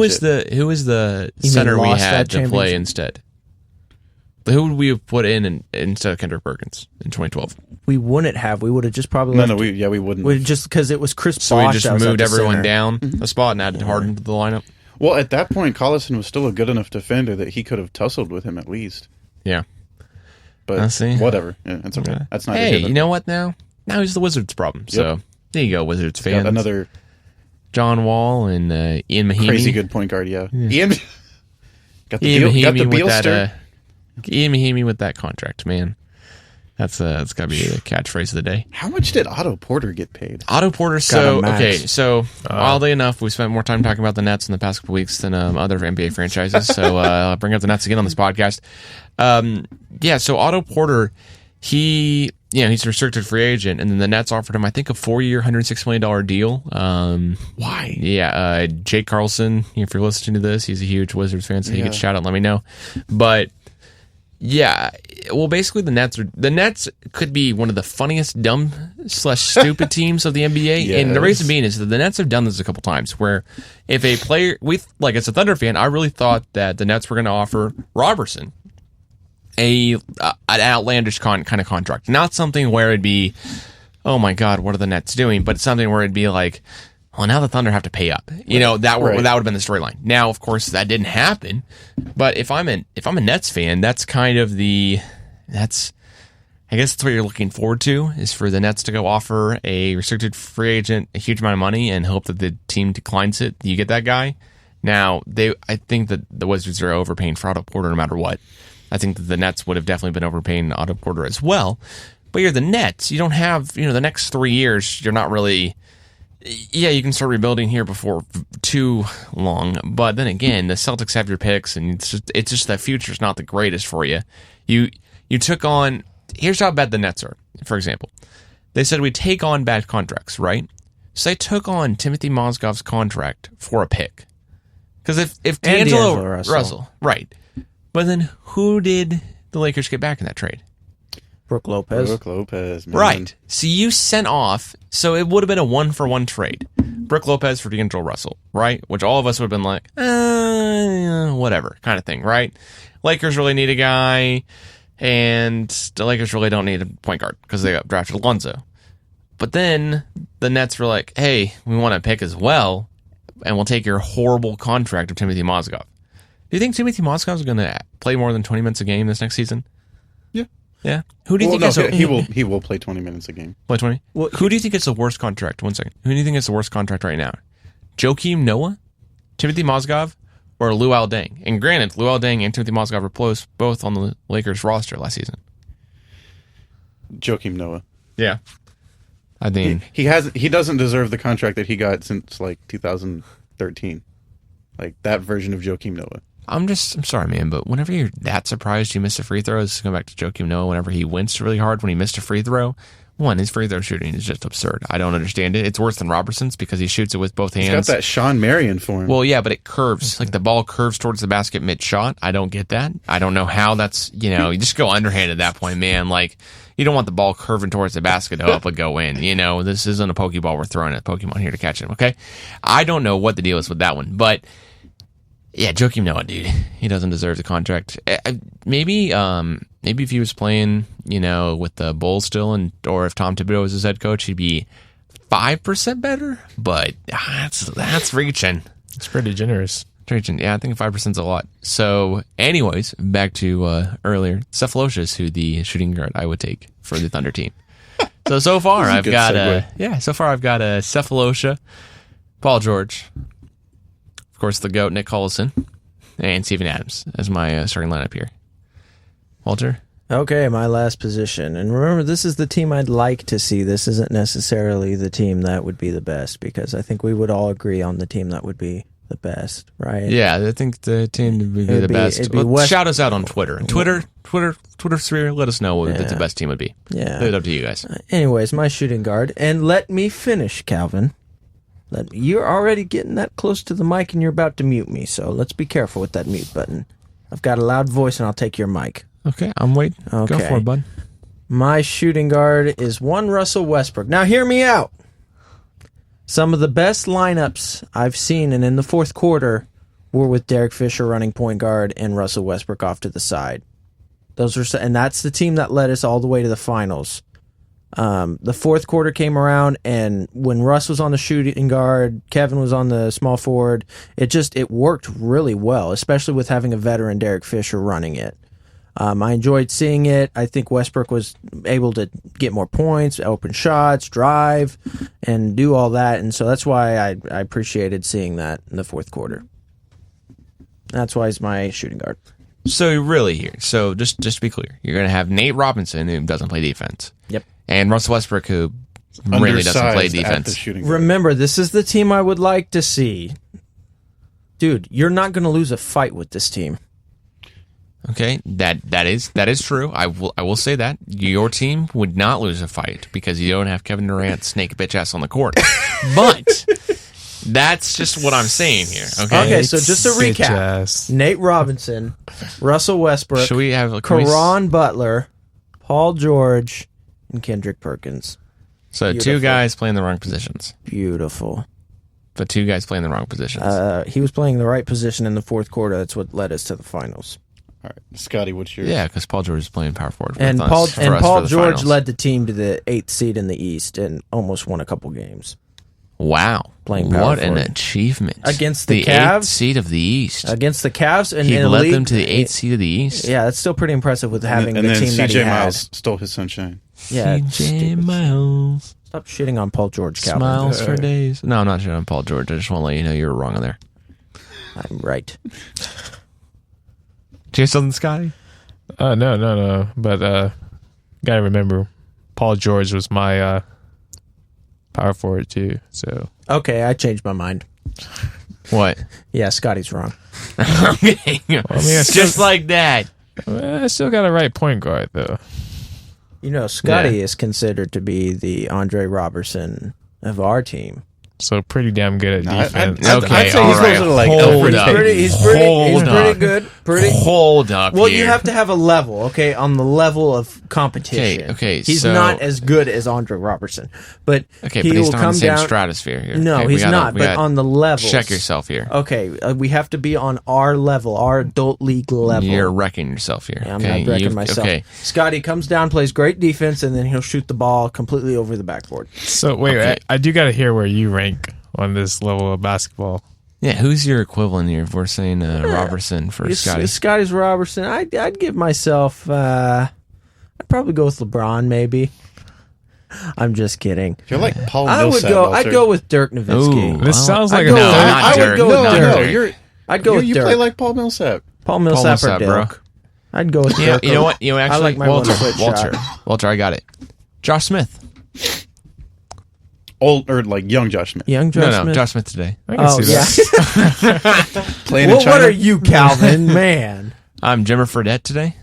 was the You mean center we lost had that to play championship? instead? Who would we have put in instead of Kendrick Perkins in 2012? We wouldn't have. We would have just probably No, left we wouldn't. just because it was Chris So we Bosh just that was at moved the everyone center. down a spot and added Harden to the lineup. Well, at that point, Collison was still a good enough defender that he could have tussled with him at least. Yeah. But I see. whatever. Yeah, that's okay. That's not Hey, you know what now? Now he's the Wizards' problem. So there you go, Wizards fans. Got another John Wall and Ian Mahinmi. crazy good point guard, yeah. Ian got the Ian Beal, got the Mahinmi with Bealster. that. Ian Mahinmi with that contract, man. That's got to be the catchphrase of the day. How much did Otto Porter get paid? Otto Porter. Oddly enough, we spent more time talking about the Nets in the past couple weeks than other NBA franchises. So I'll bring up the Nets again on this podcast. So Otto Porter, he's a restricted free agent, and then the Nets offered him, I think, a 4-year, $106 million deal. Why? Yeah, Jake Carlson, if you're listening to this, he's a huge Wizards fan, so he could shout out and let me know. But yeah, well, basically the Nets could be one of the funniest dumb/stupid teams of the NBA, and the reason being is that the Nets have done this a couple times. Where if a player, as a Thunder fan, I really thought that the Nets were going to offer Robertson an outlandish kind of contract, not something where it'd be, oh my god, what are the Nets doing? But something where it'd be like, well, now the Thunder have to pay up. That would have been the storyline. Now, of course, that didn't happen. But if I'm a Nets fan, that's kind of I guess that's what you're looking forward to, is for the Nets to go offer a restricted free agent a huge amount of money and hope that the team declines it. You get that guy. Now, I think that the Wizards are overpaying for Otto Porter no matter what. I think that the Nets would have definitely been overpaying Otto Porter as well. But you're the Nets. You don't have, the next 3 years, you're not really... Yeah, you can start rebuilding here before too long, but then again, the Celtics have your picks, and it's just the future's not the greatest for you. You took on. Here's how bad the Nets are. For example, they said we take on bad contracts, right? So they took on Timothy Mozgov's contract for a pick, because if D'Angelo Russell, right? But then who did the Lakers get back in that trade? Brooke Lopez. Brooke Lopez, man. Right. So you sent off, so it would have been a 1-for-1 trade. Brooke Lopez for D'Angelo Russell, right? Which all of us would have been like, whatever kind of thing, right? Lakers really need a guy, and the Lakers really don't need a point guard because they got drafted Alonzo. But then the Nets were like, hey, we want a pick as well, and we'll take your horrible contract of Timothy Mozgov. Do you think Timothy Mozgov is going to play more than 20 minutes a game this next season? Yeah. Yeah. Who do you think he will play 20 minutes a game. Play 20? Well, who do you think is the worst contract? 1 second. Who do you think is the worst contract right now? Joakim Noah, Timothy Mozgov, or Luol Deng? And granted, Luol Deng and Timothy Mozgov were both on the Lakers roster last season. Joakim Noah. Yeah. I mean, he doesn't deserve the contract that he got since like 2013. Like that version of Joakim Noah. I'm sorry, man, but whenever you're that surprised you missed a free throw, this is going back to Joakim Noah, whenever he winced really hard when he missed a free throw, his free throw shooting is just absurd. I don't understand it. It's worse than Robertson's because he shoots it with both hands. He's got that Sean Marion form. Well, yeah, but it curves. Like the ball curves towards the basket mid-shot. I don't get that. I don't know how that's, you just go underhand at that point, man. Like, you don't want the ball curving towards the basket to up and go in. This isn't a Pokeball we're throwing at Pokemon here to catch him, okay? I don't know what the deal is with that one, but... yeah, Joakim Noah, dude. He doesn't deserve the contract. Maybe if he was playing, with the Bulls still, or if Tom Thibodeau was his head coach, he'd be 5% better. But that's reaching. It's pretty generous. Reaching, yeah, I think 5% is a lot. So, anyways, back to earlier, Cephalosha is who the shooting guard I would take for the Thunder team. So far I've got Cephalosha, Paul George. Of course, the GOAT, Nick Collison, and Steven Adams as my starting lineup here. Walter? Okay, my last position. And remember, this is the team I'd like to see. This isn't necessarily the team that would be the best, because I think we would all agree on the team that would be the best, right? Yeah, I think the team would be the best. Shout us out on Twitter. Twitter sphere, let us know what the best team would be. Yeah. Leave it up to you guys. Anyways, my shooting guard. And let me finish, Calvin. You're already getting that close to the mic and you're about to mute me, so let's be careful with that mute button. I've got a loud voice and I'll take your mic. Okay, I'm waiting. Okay. Go for it, bud. My shooting guard is one Russell Westbrook. Now hear me out. Some of the best lineups I've seen and in the fourth quarter were with Derek Fisher running point guard and Russell Westbrook off to the side. And that's the team that led us all the way to the finals. The fourth quarter came around, and when Russ was on the shooting guard, Kevin was on the small forward, it worked really well, especially with having a veteran Derek Fisher running it. I enjoyed seeing it. I think Westbrook was able to get more points, open shots, drive, and do all that, and so that's why I appreciated seeing that in the fourth quarter. That's why he's my shooting guard. So really here, just to be clear, you're going to have Nate Robinson, who doesn't play defense. Yep. And Russell Westbrook, who really doesn't play defense. Remember, this is the team I would like to see. Dude, you're not going to lose a fight with this team. Okay, that is true. I will say that your team would not lose a fight because you don't have Kevin Durant snake bitch ass on the court. But that's just what I'm saying here. Okay, so just to recap: Nate Robinson, Russell Westbrook, should we have Caron Butler, Paul George, and Kendrick Perkins. So Beautiful. 2 guys playing the wrong positions. Beautiful. But 2 guys playing the wrong positions. He was playing the right position in the fourth quarter. That's what led us to the finals. All right, Scotty, what's your... Yeah, because Paul George is playing power forward. And Paul George finals. Led the team to the 8th seed in the East and almost won a couple games. Wow. Playing power what forward. An achievement. Against the Cavs. 8th seed of the East. Against the Cavs. And he led them to the 8th seed of the East. Yeah, that's still pretty impressive with having the team that he CJ had. Miles stole his sunshine. Yeah, CJ Miles. Stop shitting on Paul George, Calvin. Smiles for days. No, I'm not shitting on Paul George. I just want to let you know you were wrong on there. I'm right. Do you have something, Scotty? No. But gotta remember, Paul George was my power forward too. So okay, I changed my mind. What? Yeah, Scotty's wrong. Okay. Well, I mean, just like that. I still got a right point guard though. Scotty is considered to be the Andre Robertson of our team. So pretty damn good at defense. Okay, I'd say all he's right. closer to Hold up. He's pretty good. Hold up. Well, here. you have to have a level, okay, on the level of competition. Okay, he's so- not as good as Andre Robertson, but Okay, he but he's will not come in the same down. stratosphere here. No, Okay, we he's gotta- not. we But gotta on the level, check yourself here. Okay, we have to be on our level, our adult league level. You're wrecking yourself here. I'm okay, not wrecking myself. Okay, Scotty comes down, plays great defense, and then he'll shoot the ball completely over the backboard. So wait, Okay. I do got to hear where you rank on this level of basketball. yeah. Who's your equivalent here? If we're saying Robertson for Scotty, Scotty's Robertson. I'd give myself. I'd probably go with LeBron, maybe. I'm just kidding. You're like Paul I would Millsap, go. Walter. I'd go with Dirk Nowitzki. Ooh. This sounds like I'd a go- no, I- not I would Dirk. go with not Dirk. Dirk. You're, I'd go with you Dirk. play like Paul Millsap. Paul Millsap or Millsap, bro. Dirk. I'd go with Yeah, Dirk. you know what? You know, actually, I like my Walter, 1-foot Walter, shot. Walter, I got it. Josh Smith. Old or like young Josh Smith. Young Josh No, Smith. Josh Smith today. I can Oh see yeah. that. Playing in Well, China. what are you, Calvin? Man. I'm Jimmer Fredette today.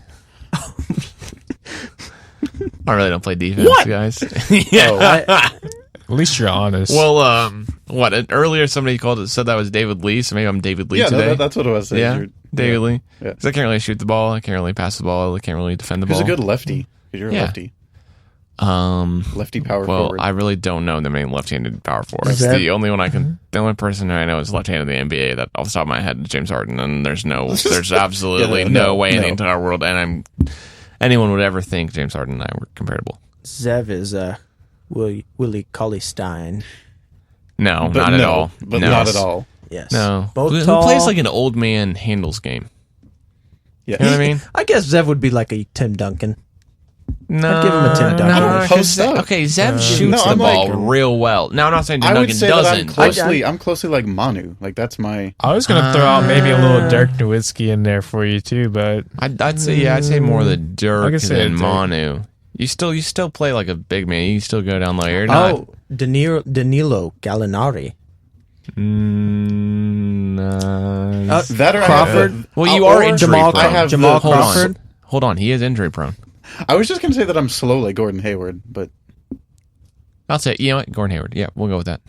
I really don't play defense, guys. yeah. Oh, I- At least you're honest. Well, earlier somebody said that was David Lee, so maybe I'm David Lee Yeah, today. that's what I was saying. yeah, David Lee. Yeah. 'Cause I can't really shoot the ball. I can't really pass the ball. I can't really defend the Who's ball. a good lefty? 'Cause you're a Yeah. lefty. Lefty power Well, forward. I really don't know the main left-handed power forwards. that- The only one the only person I know is left-handed in the NBA that off the top of my head is James Harden, and there's absolutely Yeah, no way in the no. entire world, and anyone would ever think James Harden and I were comparable. Zev is Willie Cauley Stein. No, But not at no, all. But No. not at all. Yes. No, Both who tall. plays like an old man handles game? Yeah. You know what I mean? I guess Zev would be like a Tim Duncan. No, I'd give him a Tim Duncan. No, I would post 'cause- up. okay, Zev no, shoots the I'm ball like- real well. Now, I'm not saying Tim I would Duncan say that I'm doesn't. I'm closely like Manu. Like that's my. I was gonna throw out maybe a little Dirk Nowitzki in there for you too, but I'd say more the Dirk can say than Dirk. Manu. You still play like a big man. You still go down low. You're not. Oh, Danilo Gallinari. That or Crawford? Well, you or are injury Jamal- prone. I have Jamal the- Crawford. Hold on, he is injury prone. I was just gonna say that I'm slow like Gordon Hayward, but I'll say, you know what, Gordon Hayward. Yeah, we'll go with that.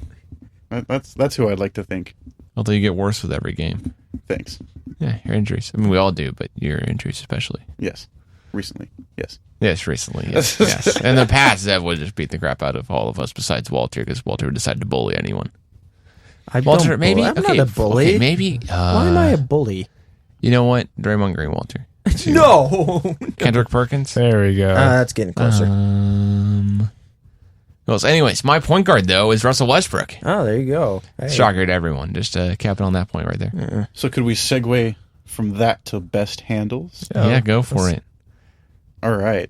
that's who I'd like to think. Although you get worse with every game. Thanks. Yeah, your injuries. I mean, we all do, but your injuries especially. Yes. Recently. Yes. Yes, recently. Yes. yes. In the past, Zev would just beat the crap out of all of us besides Walter because Walter would decide to bully anyone. Walter, Walter, maybe. I'm okay, not a bully. Okay, maybe. Why am I a bully? You know what? Draymond Green, Walter. No. Kendrick Perkins. there we go. That's getting closer. Well, so anyways, my point guard though is Russell Westbrook. Oh, there you go. Hey. Shocker to everyone. Just cap it on that point right there. So could we segue from that to best handles? Yeah, go for it. All right.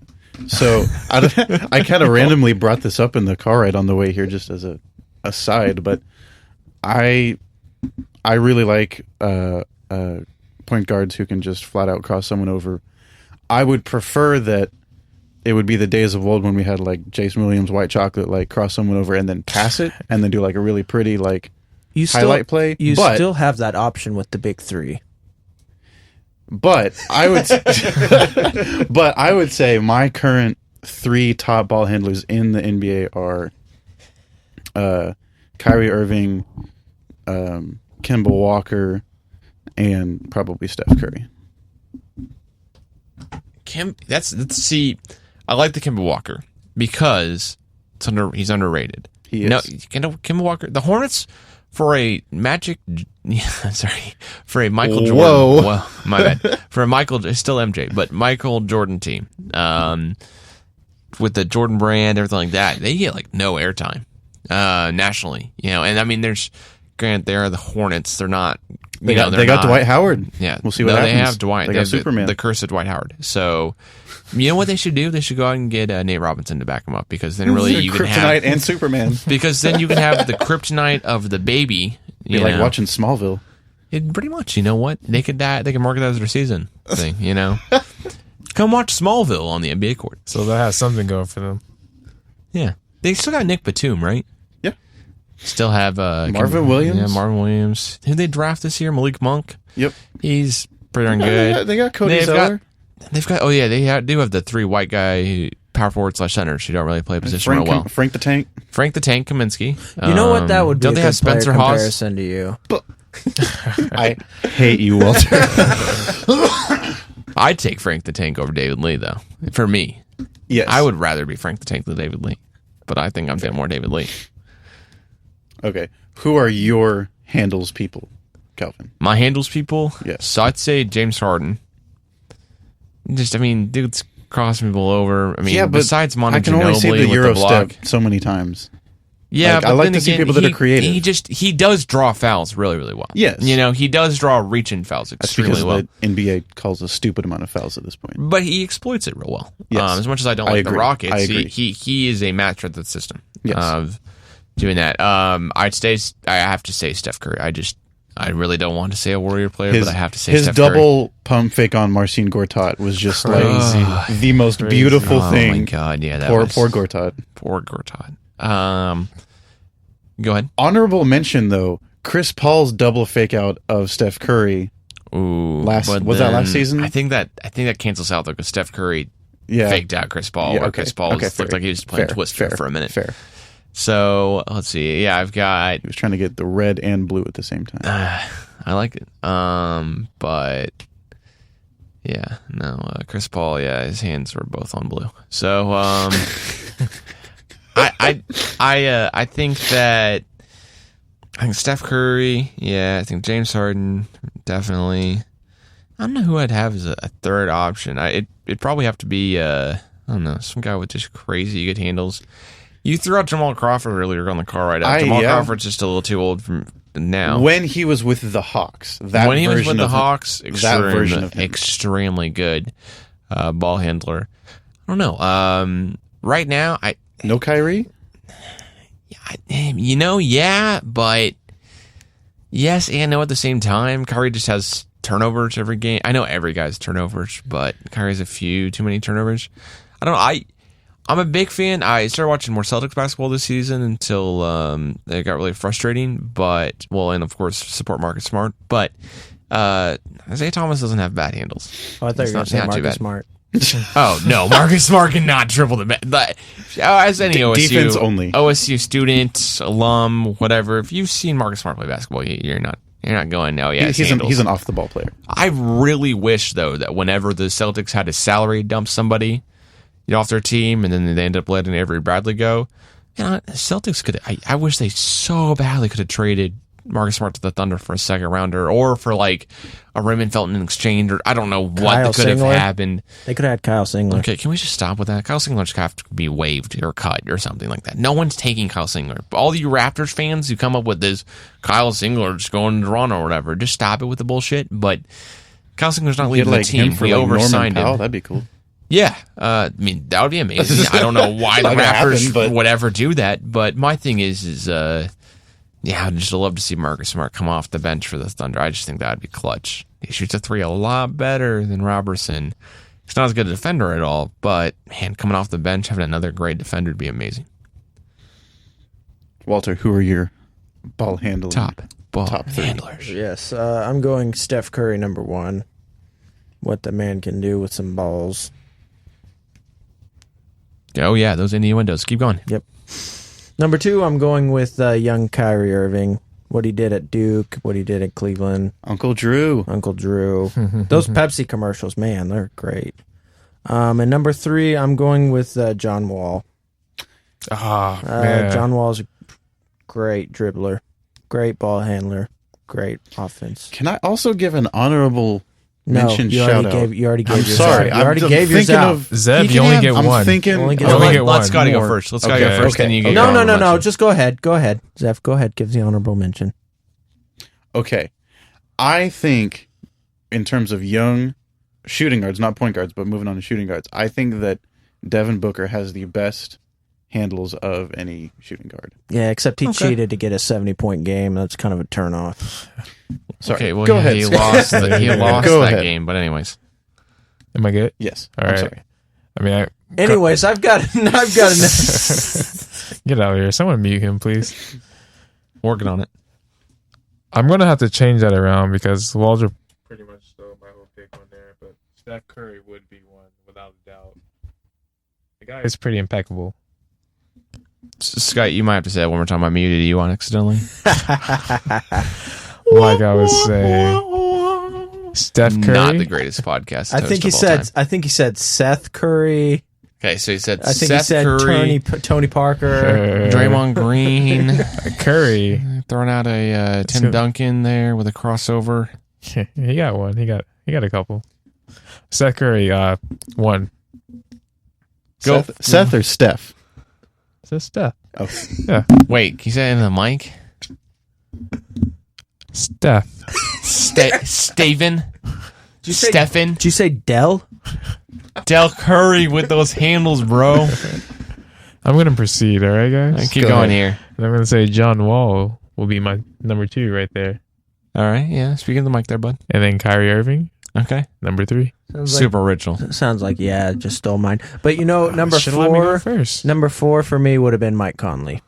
So I kind of randomly brought this up in the car ride on the way here, just as a aside. But I really like point guards who can just flat out cross someone over. I would prefer that it would be the days of old when we had like Jason Williams, White Chocolate, like cross someone over and then pass it, and then do like a really pretty like highlight play. You But- still have that option with the big three. But I would say my current 3 top ball handlers in the NBA are Kyrie Irving, Kemba Walker, and probably Steph Curry. See, I like the Kemba Walker because he's underrated. He is. No, Kemba Walker. The Hornets for a Magic. For a Michael Jordan. Whoa. Well, my bad. For a Michael, it's still MJ, but Michael Jordan team. With the Jordan brand, everything like that, they get like no airtime nationally. And I mean, granted, they are the Hornets. They're not. They got Dwight Howard. Yeah, we'll see what happens. They have Dwight. They They got have Superman. the curse of Dwight Howard. So, you know what they should do? They should go out and get Nate Robinson to back him up because then really you can Kryptonite have and Superman. because then you can have the kryptonite of the baby. Be like watching Smallville. Pretty much. You know what? They could market that as their season thing. Come watch Smallville on the NBA court. So that has something going for them. Yeah, they still got Nick Batum, right? Yeah. Still have Marvin Williams. Yeah, Marvin Williams. Who they draft this year? Malik Monk. Yep. He's pretty darn good. They got Cody Zeller. They've got. Oh yeah, do have the 3 white guy power forward / centers who don't really play a position real well. Frank the Tank. Frank the Tank Kaminsky. You know what? That would be Don't a they good have Spencer player Hawes? comparison to you. But I hate you, Walter. I'd take Frank the Tank over David Lee, though. For me. Yes. I would rather be Frank the Tank than David Lee. But I think I'm getting more David Lee. Okay. Who are your handles people, Calvin? My handles people? Yes. So I'd say James Harden. Dude's crossing people over. Besides Monty I can only see the with Euro the block. step so many times. Yeah, but I like then to see again, people that are creative. He does draw fouls really, really well. Yes. He does draw reach-in fouls That's extremely because well. the NBA calls a stupid amount of fouls at this point. But he exploits it real well. Yes. As much as I don't I like the agree. Rockets, I agree. he is a master at the system Yes. of doing that. I have to say Steph Curry. I really don't want to say a Warrior player, but I have to say his Steph double pump fake on Marcin Gortat was just Crazy. like the most beautiful Curry. thing. Oh my god, yeah, that Poor was Gortat. Poor Gortat. Go ahead. Honorable mention though, Chris Paul's double fake out of Steph Curry. Ooh, Was that last season? I think that cancels out though because Steph Curry Yeah. faked out Chris Paul. Yeah, Where okay. Chris Paul Okay, looked like he was playing Twister for a minute. Fair. So let's see. Yeah, I've got. He was trying to get the red and blue at the same time. I like it. But yeah, no, Chris Paul. Yeah, his hands were both on blue. So I think Steph Curry. Yeah, I think James Harden definitely. I don't know who I'd have as a third option. It'd probably have to be I don't know, some guy with just crazy good handles. You threw out Jamal Crawford earlier on the call right out. Jamal Crawford's just a little too old from now. When he was with the Hawks, when he was with the Hawks, that version of him. extremely good ball handler. I don't know. Right now, No Kyrie? but yes and no at the same time. Kyrie just has turnovers every game. I know every guy's turnovers, but Kyrie has a few too many turnovers. I don't know. I'm a big fan. I started watching more Celtics basketball this season until it got really frustrating. And of course support Marcus Smart. But Isaiah Thomas doesn't have bad handles. Oh, I thought you were going to say not too Marcus bad. Smart. Oh no, Marcus Smart cannot dribble the but as any OSU defense only. OSU student, alum, whatever. If you've seen Marcus Smart play basketball, you're not going. No, yeah, He's an off the ball player. I really wish though that whenever the Celtics had to salary dump somebody off their team, and then they end up letting Avery Bradley go. Celtics could. I wish they so badly could have traded Marcus Smart to the Thunder for a second rounder, or for like a Raymond Felton in exchange, or I don't know what could have happened. They could have had Kyle Singler. Okay, can we just stop with that? Kyle Singler just have to be waived or cut or something like that. No one's taking Kyle Singler. All you Raptors fans who come up with this Kyle Singler just going to Toronto or whatever, just stop it with the bullshit. But Kyle Singler's not leaving the team. We oversigned him. That'd be cool. Yeah, that would be amazing. I don't know why the Raptors would ever do that, but my thing is I'd just love to see Marcus Smart come off the bench for the Thunder. I just think that would be clutch. He shoots a three a lot better than Robertson. He's not as good a defender at all, but man, coming off the bench, having another great defender would be amazing. Walter, who are your ball handling? Top three handlers. Yes, I'm going Steph Curry number one. What the man can do with some balls. Oh yeah, those innuendos. Keep going. Yep. Number two, I'm going with young Kyrie Irving. What he did at Duke, what he did at Cleveland. Uncle Drew. Those Pepsi commercials, man, they're great. And number three, I'm going with John Wall. Man. John Wall's a great dribbler, great ball handler, great offense. Can I also give an honorable mention shout out? You already gave I'm yours sorry. out. You already gave yours out. Zeb, you only get one. I'm thinking. Only get You only one. get Let's one. Scotty go More. first. Let's Scotty go first. Then you get No. your honorable mention. Just go ahead. Go ahead. Zeph, go ahead. Give the honorable mention. Okay. I think, in terms of young shooting guards, not point guards, but moving on to shooting guards, I think that Devin Booker has the best handles of any shooting guard. Yeah, except he cheated to get a 70-point game. That's kind of a turnoff. Sorry. Okay, well, Go ahead. he lost. He lost Go that ahead. game. But anyways, Am I good? Yes. All I'm right. sorry. I mean, Anyways, I've got get out of here. Someone mute him, please. working on it. I'm going to have to change that around because Walter pretty much stole my whole pick on there, but Steph Curry would be one without a doubt. The guy is pretty impeccable. Scott, you might have to say that one more time. I muted you on accidentally. Like I was saying, Steph Curry. Not the greatest podcast. I think he said. I think he said Seth Curry. Okay, so he said. I think Seth he said Curry, Tony Parker. Draymond Green, Curry. throwing out a Tim Duncan there with a crossover. He got one. He got a couple. Seth Curry, one. Go Seth or Steph? It's Steph. Oh, Yeah, Wait, can you say it in the mic? Steph. Steven? Stephen? Did you say Dell? Del Curry with those handles, bro. I'm gonna proceed. All right, guys. Keep going here. And I'm gonna say John Wall will be my number 2 right there, All right, yeah. Speaking of the mic there, bud. and then Kyrie Irving, Okay. number 3. Super original. Sounds like just stole mine. But number Should've let me go 4. first. Number 4 for me would have been Mike Conley.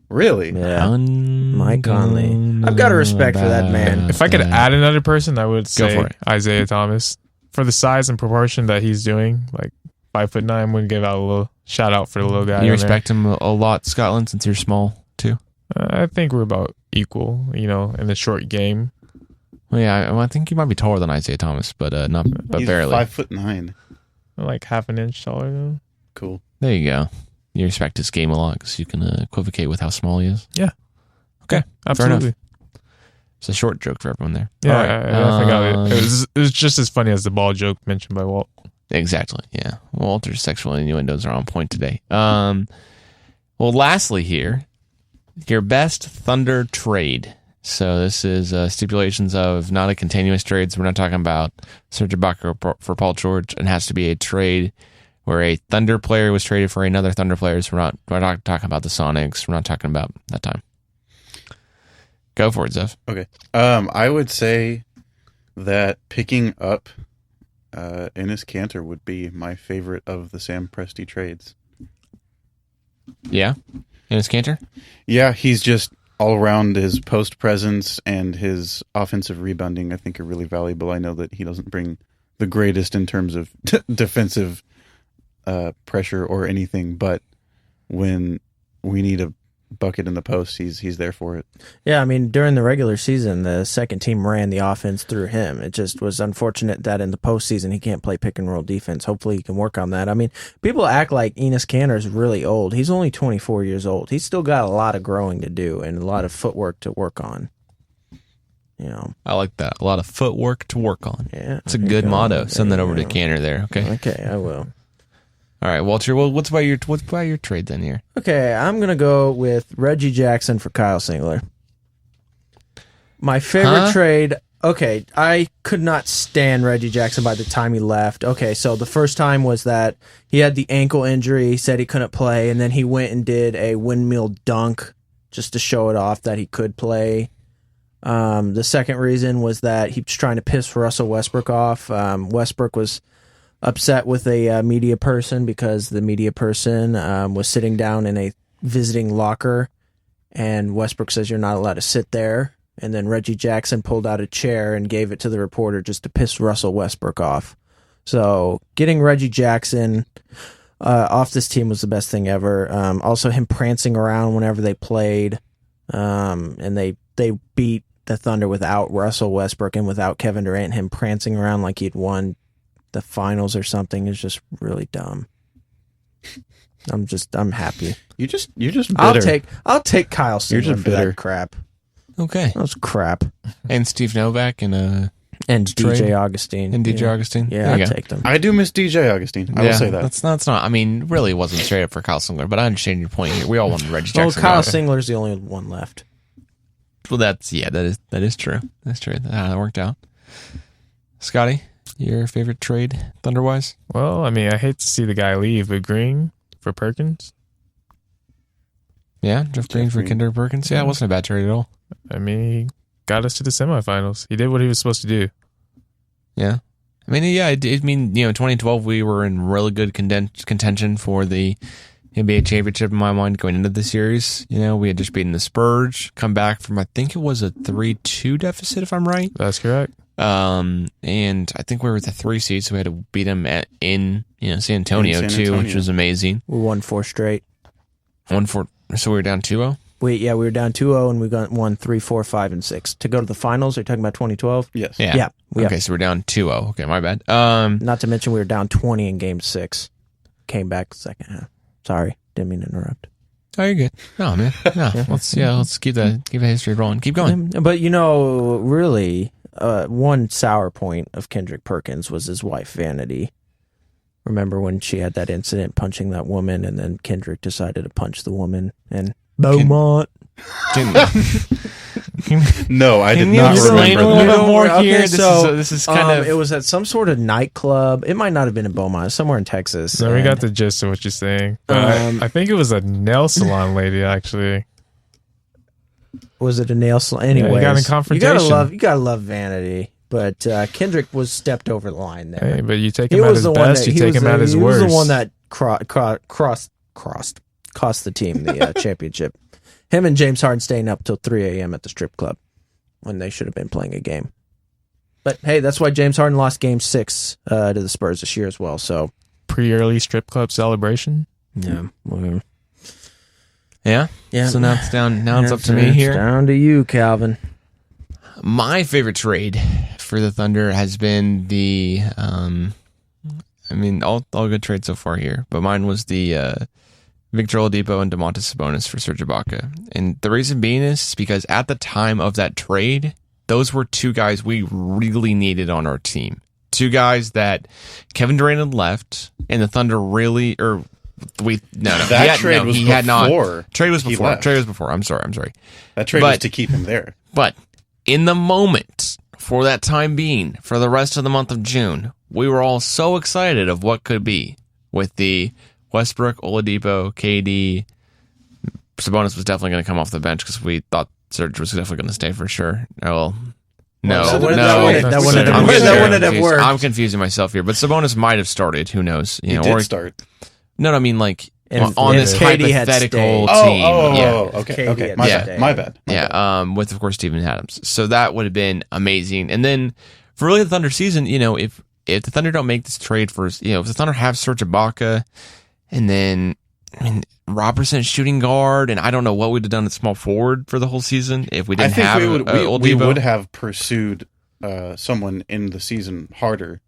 really? Yeah, Mike Conley. I've got a respect for that man. If I could add another person, I would say for it. Isaiah Thomas. For the size and proportion that he's doing, like 5'9", would give out a little shout out for the little guy. You on respect him a lot, Scotland, since you're small, too? there. I think we're about equal, in the short game. Well, yeah, I think you might be taller than Isaiah Thomas, but He's barely. 5'9". I'm like half an inch taller though. Cool. There you go. You respect his game a lot because you can equivocate with how small he is. Yeah. Okay. Absolutely. enough. It's a short joke for everyone there. Yeah, All right. I forgot it. It was just as funny as the ball joke mentioned by Walt. Exactly. Yeah. Walter's sexual innuendos are on point today. Well, lastly here, your best Thunder trade. So this is stipulations of not a continuous trade. So we're not talking about Serge Ibaka for Paul George. It has to be a trade where a Thunder player was traded for another Thunder player. So we're not talking about the Sonics. We're not talking about that time. Go for it, Zev. Okay. I would say that picking up Enes Kanter would be my favorite of the Sam Presti trades. Yeah? Enes Kanter? Yeah, he's just all around. His post presence and his offensive rebounding, I think, are really valuable. I know that he doesn't bring the greatest in terms of defensive pressure or anything, but when we need a bucket in the post, he's there for it. Yeah, I mean, during the regular season, the second team ran the offense through him. It just was unfortunate that in the postseason he can't play pick and roll defense. Hopefully he can work on that. I mean, people act like Enes Kanter is really old. He's only 24 years old. He's still got a lot of growing to do and a lot of footwork to work on. I like that. A lot of footwork to work on. Yeah, It's a good motto. Send that over to Kanter there, okay? Okay, I will. All right, Walter. Well, what's about your trade then here? Okay, I'm gonna go with Reggie Jackson for Kyle Singler. My favorite trade. Okay, I could not stand Reggie Jackson by the time he left. Okay, so the first time was that he had the ankle injury, he said he couldn't play, and then he went and did a windmill dunk just to show it off that he could play. The second reason was that he was trying to piss Russell Westbrook off. Westbrook was upset with a media person because the media person was sitting down in a visiting locker, and Westbrook says you're not allowed to sit there. And then Reggie Jackson pulled out a chair and gave it to the reporter just to piss Russell Westbrook off. So getting Reggie Jackson off this team was the best thing ever. Also him prancing around whenever they played, and they beat the Thunder without Russell Westbrook and without Kevin Durant. Him prancing around like he'd won the finals or something is just really dumb. I'm happy. You're just bitter. I'll take Kyle Singler just for bitter. that crap. Okay. That was crap. And Steve Novak and DJ trade. Augustine. And DJ Augustine. Yeah, There you I'll go. take them. I do miss DJ Augustine. I will say that. That's not. I mean, really, it wasn't straight up for Kyle Singler, but I understand your point here. We all wanted Reggie Well, Jackson. Kyle gone. Singler's the only one left. Well, that is true. That's true. That's how that worked out. Scotty, your favorite trade, Thunder-wise? Well, I mean, I hate to see the guy leave, but Green for Perkins. Yeah, Jeff Green for Kinder Perkins. Yeah, it wasn't a bad trade at all. I mean, he got us to the semifinals. He did what he was supposed to do. Yeah. I mean, yeah, in 2012, we were in really good contention for the NBA championship in my mind going into the series. We had just beaten the Spurs, come back from, I think it was a 3-2 deficit, if I'm right. That's correct. And I think we were at the 3 seed, so we had to beat them in San Antonio, In San too, Antonio. which was amazing. We won 4 straight. So we were down 2-0? We were down 2-0 and we won 3, 4, 5, and 6 to go to the finals. Are you talking about 2012? Yes. Yeah. Yeah. Okay, so we're down 2-0. Okay, my bad. Not to mention we were down 20 in Game 6. Came back second half. Sorry, didn't mean to interrupt. Oh, you're good. No, man. No, let's keep the history rolling. Keep going. But really, one sour point of Kendrick Perkins was his wife Vanity. Remember when she had that incident punching that woman, and then Kendrick decided to punch the woman and Beaumont. No, I did Can you not explain remember a little that. bit more Okay, here? so, This is kind of. It was at some sort of nightclub. It might not have been in Beaumont, somewhere in Texas. So we and- got the gist of what you're saying. But I think it was a nail salon lady, actually. Was it a nail salon? Anyways, you got in confrontation. You gotta love Vanity. But Kendrick was stepped over the line there. Hey, but you take him at his best, you take him at his worst. He was the one that cost the team the championship. Him and James Harden staying up till 3 a.m. at the strip club when they should have been playing a game. But hey, that's why James Harden lost Game 6 to the Spurs this year as well. So pre-early strip club celebration. yeah, Yeah? yeah. So now it's down. Now it's up to me here. Down to you, Calvin. My favorite trade for the Thunder has been the, all good trades so far here, but mine was the Victor Oladipo and Domantas Sabonis for Serge Ibaka. And the reason being is because at the time of that trade, those were two guys we really needed on our team. Two guys that Kevin Durant had left, and the Thunder really, or we no That trade was before. Trade was he before. left. Trade was before. I'm sorry. That trade was to keep him there. But in the moment, for that time being, for the rest of the month of June, we were all so excited of what could be with the Westbrook, Oladipo, KD. Sabonis was definitely going to come off the bench because we thought Serge was definitely going to stay for sure. Well, no. That wouldn't have worked. I'm confusing myself here, but Sabonis might have started. Who knows? He did start. No, I mean like If- on if this KD had hypothetical stayed. team. Okay. KD Okay. had My Yeah. bad. My bad. Yeah, with of course Steven Adams. So that would have been amazing. And then for really the Thunder season, if the Thunder don't make this trade for, if the Thunder have Serge Ibaka, and then Robertson shooting guard, and I don't know what we'd have done at small forward for the whole season if we didn't have we Oladipo. would have pursued someone in the season harder.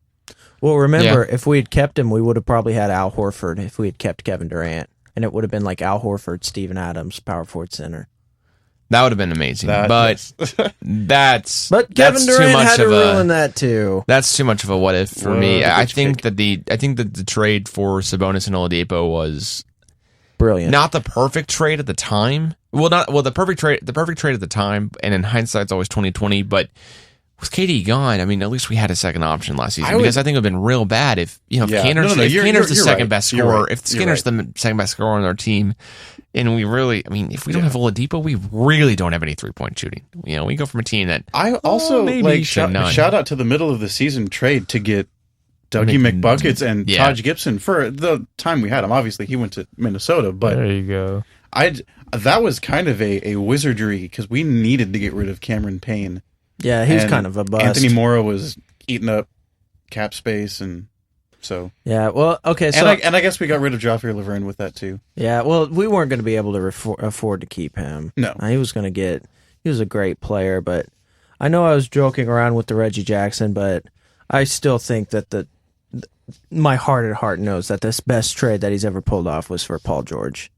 Well, remember, if we had kept him, we would have probably had Al Horford if we had kept Kevin Durant. And it would have been like Al Horford, Steven Adams, power forward center. That would have been amazing. But But that's Kevin too Durant much had to of a- ruin that too. That's too much of a what if for Well, me. that's a I good think pick. that the trade for Sabonis and Oladipo was Brilliant. not the perfect trade at the time. The perfect trade at the time, and in hindsight, it's always 2020. But with KD gone, at least we had a second option last season because I think it would have been real bad if Kanter's the second best scorer, if Skinner's the second best scorer on our team, and we really, if we don't have Oladipo, we really don't have any 3-point shooting. We go from a team that I also maybe shout out to the middle of the season trade to get Dougie McBuckets and Yeah. Taj Gibson for the time we had him. Obviously, he went to Minnesota, but There you go. that was kind of a wizardry because we needed to get rid of Cameron Payne. Yeah, he was And kind of a bust. Anthony Morrow was eating up cap space, and so Yeah, well, okay, so and I guess we got rid of Joffrey Laverne with that too. yeah, well, we weren't going to be able to afford to keep him. No. He was a great player, but I know I was joking around with the Reggie Jackson, but I still think that my heart at heart knows that this best trade that he's ever pulled off was for Paul George.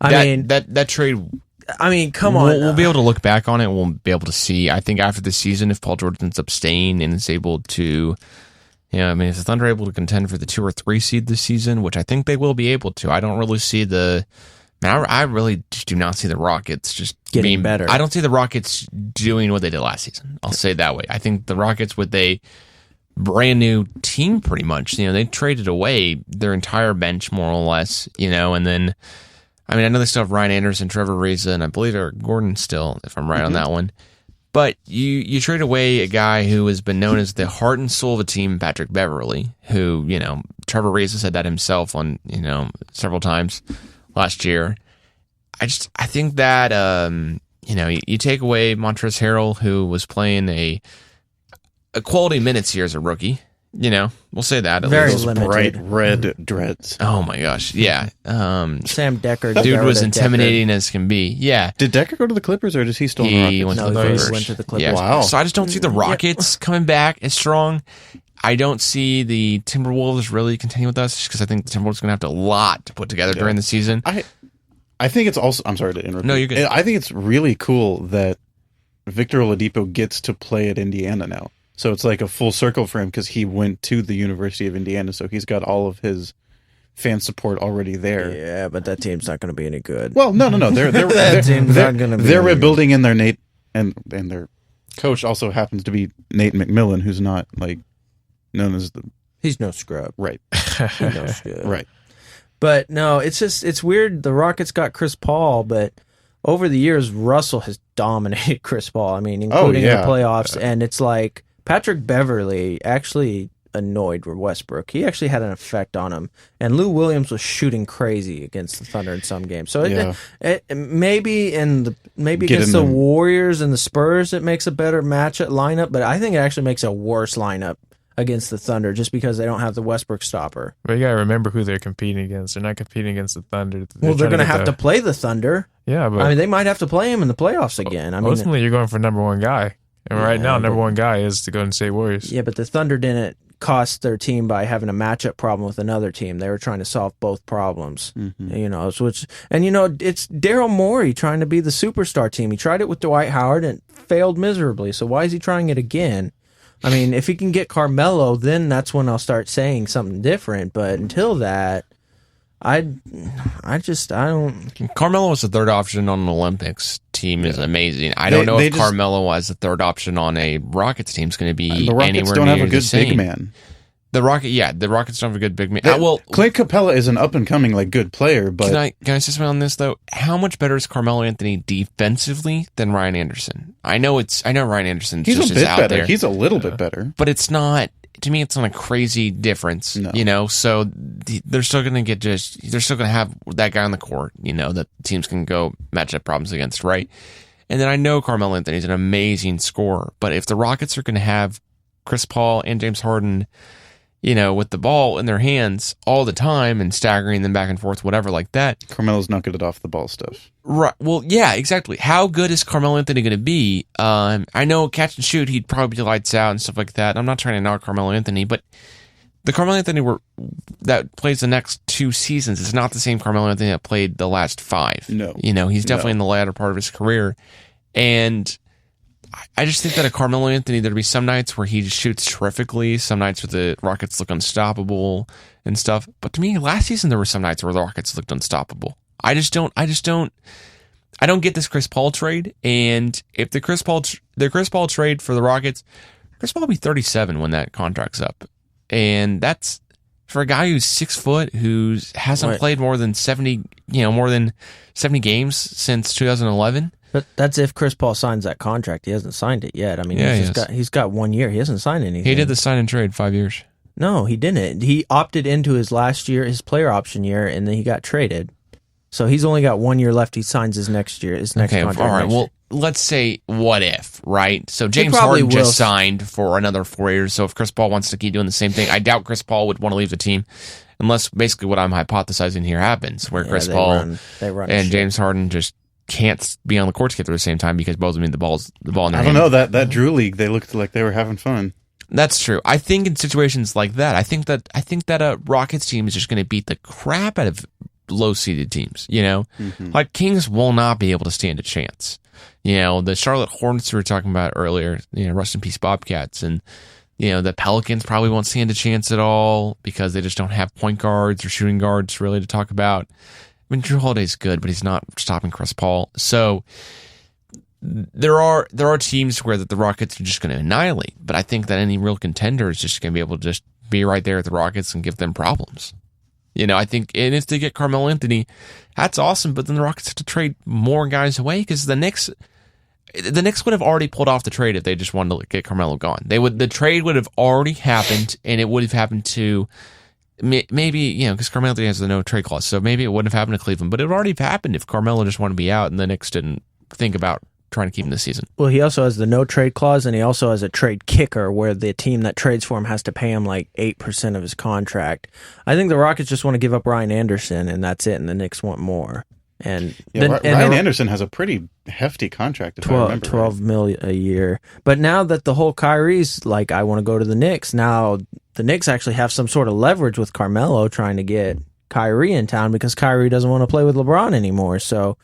that trade. Come on. We'll be able to look back on it. We'll be able to see. I think after the season, if Paul George ends up staying and is able to, if the Thunder are able to contend for the 2 or 3 seed this season, which I think they will be able to. I don't really see I really just do not see the Rockets just Getting being better. I don't see the Rockets doing what they did last season. I'll say it that way. I think the Rockets with a brand new team, pretty much. They traded away their entire bench more or less. And then. I know they still have Ryan Anderson, Trevor Ariza, and I believe Eric Gordon still, if I'm right on that one. But you trade away a guy who has been known as the heart and soul of a team, Patrick Beverly, who, Trevor Ariza said that himself on, several times last year. I think that, you take away Montrezl Harrell, who was playing a quality minutes here as a rookie. We'll say that. At Very least. limited. Bright red dreads. Oh my gosh, yeah. Sam Decker. Dude was Decker. intimidating as can be. Yeah. Did Decker go to the Clippers, or does he still? He on went the to the No, he Clippers. went to the Clippers. Yeah. Wow. So I just don't see the Rockets coming back as strong. I don't see the Timberwolves really continuing with us because I think the Timberwolves are going to have a lot to put together during the season. I think it's also. I'm sorry to interrupt. No, you're good. I think it's really cool that Victor Oladipo gets to play at Indiana now. So it's like a full circle for him because he went to the University of Indiana, so he's got all of his fan support already there. Yeah, but that team's not going to be any good. Well, no. They're team's not gonna be they're any rebuilding in their Nate, and their coach also happens to be Nate McMillan, who's not like known as the He's no scrub. right, He's no scrub. right. But no, it's weird. The Rockets got Chris Paul, but over the years, Russell has dominated Chris Paul. I mean, including in the playoffs, and it's like Patrick Beverley actually annoyed Westbrook. He actually had an effect on him, and Lou Williams was shooting crazy against the Thunder in some games. So it maybe against the Warriors and the Spurs, it makes a better matchup lineup, but I think it actually makes a worse lineup against the Thunder just because they don't have the Westbrook stopper. But you gotta remember who they're competing against. They're not competing against the Thunder. They're going to have to play the Thunder. Yeah, but I mean, they might have to play him in the playoffs again. I mean, ultimately, you're going for number one guy, and right now, number one guy is the Golden State Warriors. Yeah, but the Thunder didn't cost their team by having a matchup problem with another team. They were trying to solve both problems. It's Daryl Morey trying to be the superstar team. He tried it with Dwight Howard and failed miserably. So why is he trying it again? I mean, if he can get Carmelo, then that's when I'll start saying something different. But until that, I don't. Carmelo as the third option on an Olympics team is amazing. I don't know if Carmelo as the third option on a Rockets team is going to be the Rockets anywhere don't near have a good the same. big man. The Rockets don't have a good big man. Clint Capella is an up and coming good player, but can I say something on this though? How much better is Carmelo Anthony defensively than Ryan Anderson? I know Ryan Anderson's he's just a bit out better. there. He's a little bit better, but it's not. To me, it's not a crazy difference, So they're still going to have that guy on the court, that teams can go match up problems against, right? And then I know Carmelo Anthony's an amazing scorer, but if the Rockets are going to have Chris Paul and James Harden, with the ball in their hands all the time and staggering them back and forth, whatever like that. Carmelo's not good at off the ball stuff. Right. Well, yeah, exactly. How good is Carmelo Anthony going to be? I know catch and shoot, he'd probably be lights out and stuff like that. I'm not trying to knock Carmelo Anthony, but the Carmelo Anthony that plays the next 2 seasons is not the same Carmelo Anthony that played the last 5. No. He's definitely in the latter part of his career. And I just think that a Carmelo Anthony, there'd be some nights where he just shoots terrifically, some nights where the Rockets look unstoppable and stuff. But to me, last season there were some nights where the Rockets looked unstoppable. I don't get this Chris Paul trade. And if the Chris Paul trade for the Rockets, Chris Paul will be 37 when that contract's up. And that's for a guy who's 6 foot, who hasn't played more than 70 games since 2011. But that's if Chris Paul signs that contract. He hasn't signed it yet. I mean, he's got 1 year. He hasn't signed anything. He did the sign and trade 5 years. No, he didn't. He opted into his last year, his player option year, and then he got traded. So he's only got 1 year left. He signs his next contract. All right. Well, let's say what if, right? So James Harden just signed for another 4 years. So if Chris Paul wants to keep doing the same thing, I doubt Chris Paul would want to leave the team unless basically what I'm hypothesizing here happens, where Chris Paul and James Harden just can't be on the court together at the same time because both of them need the ball in their hand. I don't know, that Drew League, they looked like they were having fun. That's true. I think in situations like that, I think that a Rockets team is just going to beat the crap out of low-seeded teams, Like Kings will not be able to stand a chance. The Charlotte Hornets we were talking about earlier, rest in peace Bobcats, and the Pelicans probably won't stand a chance at all because they just don't have point guards or shooting guards really to talk about. I mean, Drew Holiday's good, but he's not stopping Chris Paul. So there are teams where the Rockets are just going to annihilate. But I think that any real contender is just going to be able to just be right there at the Rockets and give them problems. I think, and if they get Carmelo Anthony, that's awesome. But then the Rockets have to trade more guys away because the Knicks would have already pulled off the trade if they just wanted to get Carmelo gone. The trade would have already happened, and it would have happened to. Maybe, because Carmelo Anthony has the no trade clause, so maybe it wouldn't have happened to Cleveland, but it would already have happened if Carmelo just wanted to be out and the Knicks didn't think about trying to keep him this season. Well, he also has the no trade clause, and he also has a trade kicker where the team that trades for him has to pay him like 8% of his contract. I think the Rockets just want to give up Ryan Anderson, and that's it, and the Knicks want more. And Ryan Anderson has a pretty hefty contract, if I remember. $12 million a year. But now that the whole Kyrie's like, I want to go to the Knicks, now the Knicks actually have some sort of leverage with Carmelo trying to get Kyrie in town because Kyrie doesn't want to play with LeBron anymore. So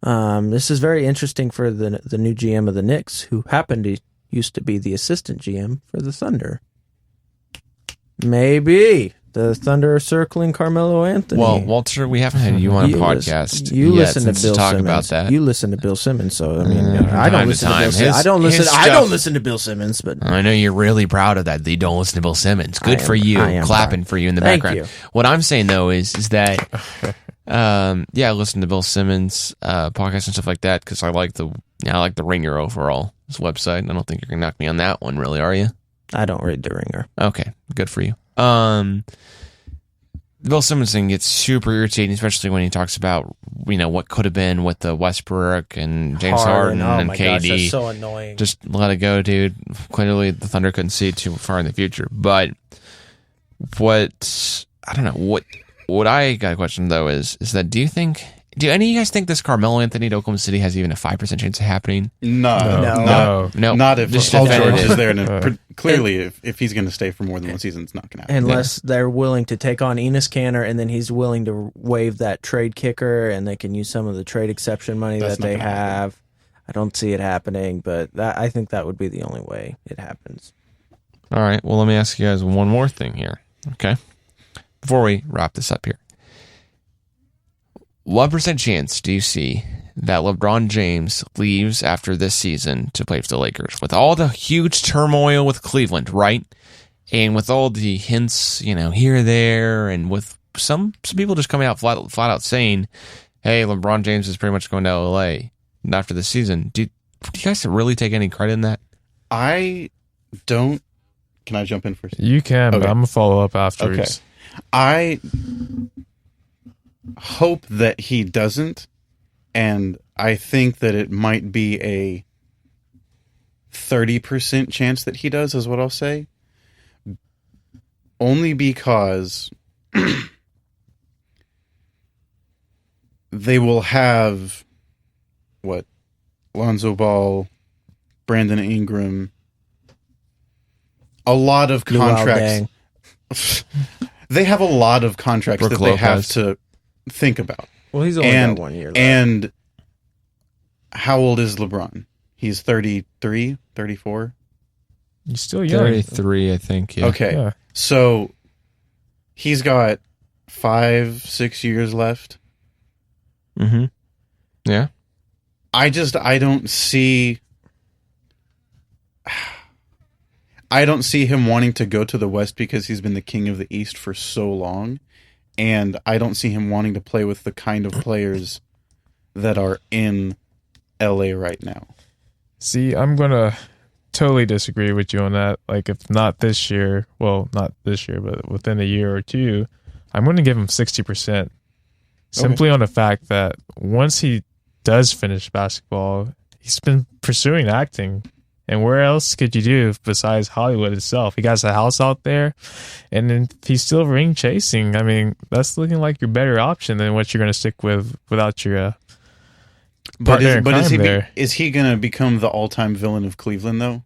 this is very interesting for the new GM of the Knicks, who used to be the assistant GM for the Thunder. Maybe the Thunder are circling Carmelo Anthony. Well, Walter, we haven't had you on a podcast. You yet listen to Bill talk Simmons. about that. You listen to Bill Simmons, so I mean, I don't listen to Bill Simmons. I don't listen to Bill Simmons, but I know you're really proud of that. That you don't listen to Bill Simmons. Good for you. Clapping for you in the background. You. What I'm saying though is that, I listen to Bill Simmons podcast and stuff like that because I like the Ringer overall. His website. I don't think you're gonna knock me on that one, really, are you? I don't read the Ringer. Okay, good for you. Bill Simmons thing gets super irritating, especially when he talks about, what could have been with the Westbrook and James Harden and KD. Gosh, that's so annoying. Just let it go, dude. Clearly, the Thunder couldn't see too far in the future. But what I got a question though is that do any of you guys think this Carmelo Anthony to Oklahoma City has even a 5% chance of happening? No. Not if Just Paul George is there. Clearly, if he's going to stay for more than one season, it's not going to happen. Unless they're willing to take on Enes Kanter, and then he's willing to waive that trade kicker, and they can use some of the trade exception money that they have. I don't see it happening, but I think that would be the only way it happens. All right. Well, let me ask you guys one more thing here. Okay. Before we wrap this up here. What % chance do you see that LeBron James leaves after this season to play for the Lakers? With all the huge turmoil with Cleveland, right? And with all the hints, here or there, and with some people just coming out flat out saying, hey, LeBron James is pretty much going to LA after this season. Do you guys really take any credit in that? I don't. Can I jump in first? You can, but I'm going to follow up afterwards. Okay. I hope that he doesn't, and I think that it might be a 30% chance that he does, is what I'll say. Only because they will have Lonzo Ball, Brandon Ingram, a lot of contracts. They have a lot of contracts Brook that Lopez. They have to think about. Well, he's only got 1 year left. And how old is LeBron? He's 33, 34? He's still young. 33, I think. Yeah. Okay. Yeah. So he's got 5-6 years left. Mm-hmm. Yeah. I don't see him wanting to go to the West because he's been the king of the East for so long. And I don't see him wanting to play with the kind of players that are in LA right now. See, I'm going to totally disagree with you on that. Like, if not this year, well, not this year, but within a year or two, I'm going to give him 60%. Simply on the fact that once he does finish basketball, he's been pursuing acting. And where else could you do besides Hollywood itself? He got a house out there, and then he's still ring chasing. I mean, that's looking like your better option than what you're going to stick with without your partner in crime there. Is he going to become the all-time villain of Cleveland, though?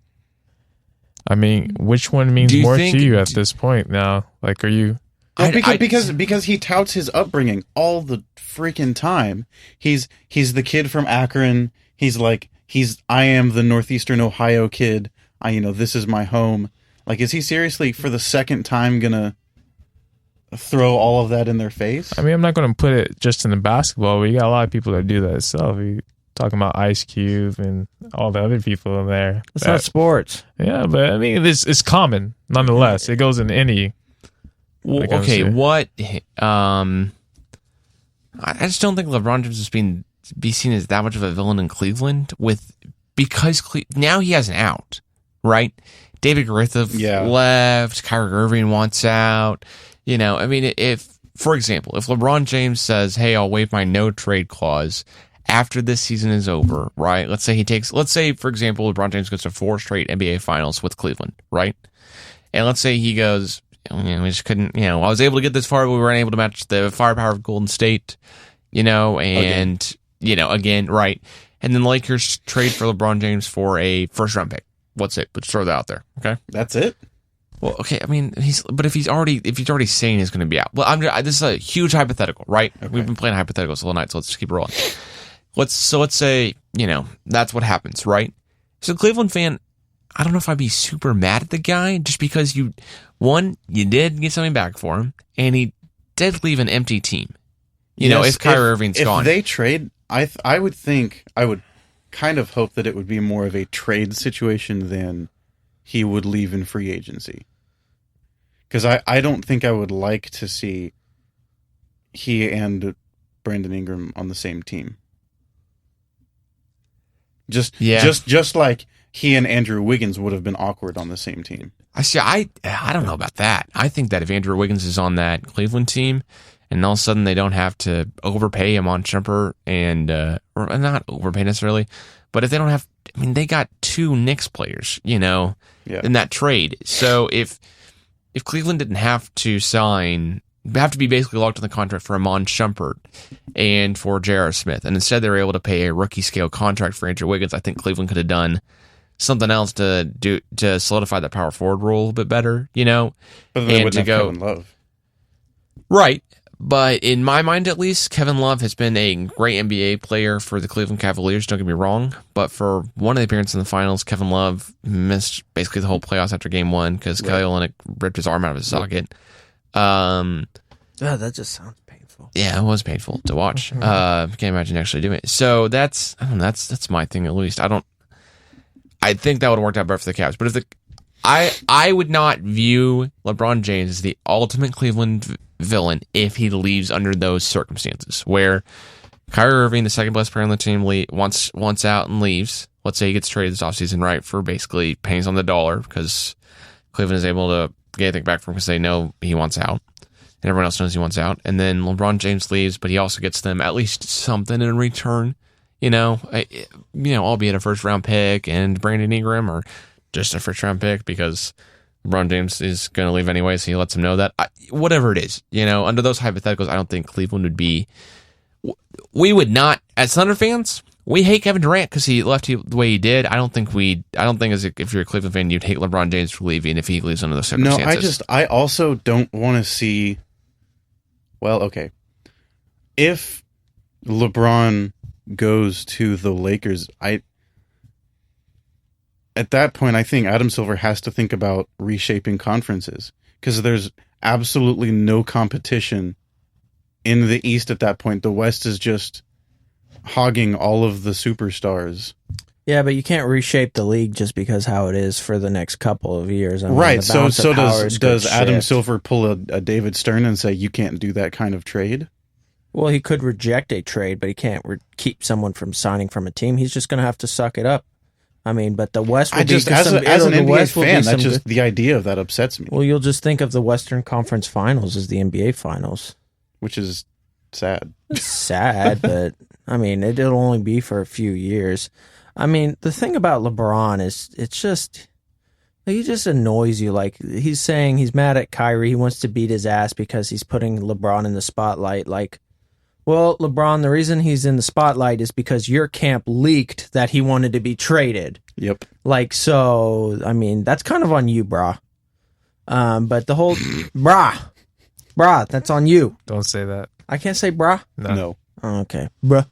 I mean, which one means more to you at this point now? Like, are you... Well, because he touts his upbringing all the freaking time. He's the kid from Akron. I am the Northeastern Ohio kid. This is my home. Like, is he seriously, for the second time, gonna throw all of that in their face? I mean, I'm not going to put it just in the basketball, but you got a lot of people that do that itself. You talking about Ice Cube and all the other people in there. It's not sports. Yeah, but I mean, it's common nonetheless. It goes in any. Well, okay, what? I just don't think LeBron James is be seen as that much of a villain in Cleveland because now he has an out, right? David Griffith left, Kyrie Irving wants out. I mean, if, for example, if LeBron James says, hey, I'll waive my no trade clause after this season is over, right? Let's say, for example, LeBron James goes to 4 straight NBA finals with Cleveland, right? And let's say he goes, we just couldn't, I was able to get this far, but we weren't able to match the firepower of Golden State, again, right? And then the Lakers trade for LeBron James for a first-round pick. What's it? Let's throw that out there, okay? That's it? Well, okay, I mean, if he's already saying he's going to be out. Well, this is a huge hypothetical, right? Okay. We've been playing hypotheticals all night, so let's just keep rolling. Let's say, that's what happens, right? So Cleveland fan, I don't know if I'd be super mad at the guy just because you did get something back for him, and he did leave an empty team. If Kyrie Irving's gone. If they trade, I would kind of hope that it would be more of a trade situation than he would leave in free agency. Because I don't think I would like to see he and Brandon Ingram on the same team. Just like he and Andrew Wiggins would have been awkward on the same team. I don't know about that. I think that if Andrew Wiggins is on that Cleveland team, and all of a sudden they don't have to overpay him on Shumpert and or not overpay necessarily, but if they don't have, they got 2 Knicks players, in that trade. So if Cleveland didn't have to be basically locked in the contract for Iman Shumpert and for J.R. Smith, and instead they were able to pay a rookie scale contract for Andrew Wiggins, I think Cleveland could have done something else to solidify that power forward role a little bit better, But they wouldn't have Kevin Love. Right. But in my mind, at least, Kevin Love has been a great NBA player for the Cleveland Cavaliers, don't get me wrong. But for one of the appearances in the finals, Kevin Love missed basically the whole playoffs after game 1 because Kelly Olynyk ripped his arm out of his socket. That just sounds painful. Yeah, it was painful to watch. Can't imagine actually doing it. So that's my thing, at least. I think that would have worked out better for the Cavs. But I would not view LeBron James as the ultimate Cleveland villain if he leaves under those circumstances, where Kyrie Irving, the second best player on the team, wants out and leaves. Let's say he gets traded this offseason, right, for basically pennies on the dollar because Cleveland is able to get anything back from him because they know he wants out. And everyone else knows he wants out. And then LeBron James leaves, but he also gets them at least something in return, albeit a first-round pick and Brandon Ingram, or just a first-round pick because LeBron James is going to leave anyway, so he lets him know that. Whatever it is, under those hypotheticals, I don't think Cleveland would be... We would not, as Thunder fans, we hate Kevin Durant because he left the way he did. I don't think as if you're a Cleveland fan, you'd hate LeBron James for leaving if he leaves under those circumstances. No, I also don't want to see... Well, okay. If LeBron goes to the Lakers, at that point, I think Adam Silver has to think about reshaping conferences because there's absolutely no competition in the East at that point. The West is just hogging all of the superstars. Yeah, but you can't reshape the league just because how it is for the next couple of years. Right. So does Adam Silver pull a David Stern and say you can't do that kind of trade? Well, he could reject a trade, but he can't keep someone from signing from a team. He's just going to have to suck it up. But the West will as an NBA fan, that's just the idea of that upsets me. Well, you'll just think of the Western Conference Finals as the NBA Finals, which is sad. It's sad, but it'll only be for a few years. The thing about LeBron is he just annoys you. Like he's saying he's mad at Kyrie. He wants to beat his ass because he's putting LeBron in the spotlight. Like, well, LeBron, the reason he's in the spotlight is because your camp leaked that he wanted to be traded. Yep. Like, so, that's kind of on you, brah. But the whole, brah, that's on you. Don't say that. I can't say brah? No. Oh, okay. Bruh.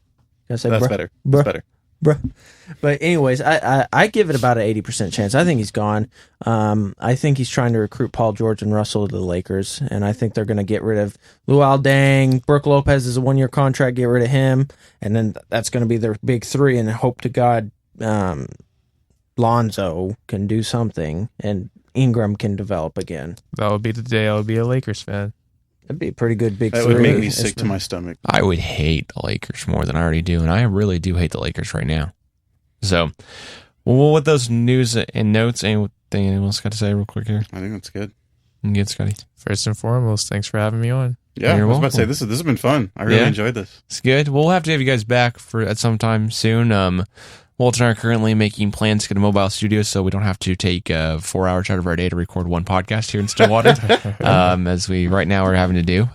Can I say That's bruh? better. Bruh. That's better. Bruh. But anyways, I give it about an 80% chance. I think he's gone. I think he's trying to recruit Paul George and Russell to the Lakers, and I think they're going to get rid of Luol Deng. Brook Lopez is a 1-year contract. Get rid of him, and then that's going to be their big 3. And hope to God, Lonzo can do something, and Ingram can develop again. That would be the day I would be a Lakers fan. That'd be a pretty good big 3. That would make me sick to my stomach. I would hate the Lakers more than I already do, and I really do hate the Lakers right now. So, well, with those news and notes, anything else got to say real quick here? I think that's good. Good, Scotty. First and foremost, thanks for having me on. Yeah, You're I was about to say welcome. this has been fun. I really enjoyed this. It's good. We'll have to have you guys back at some time soon. Walter and I are currently making plans to get a mobile studio so we don't have to take 4 hours out of our day to record one podcast here in Stillwater, as we right now are having to do.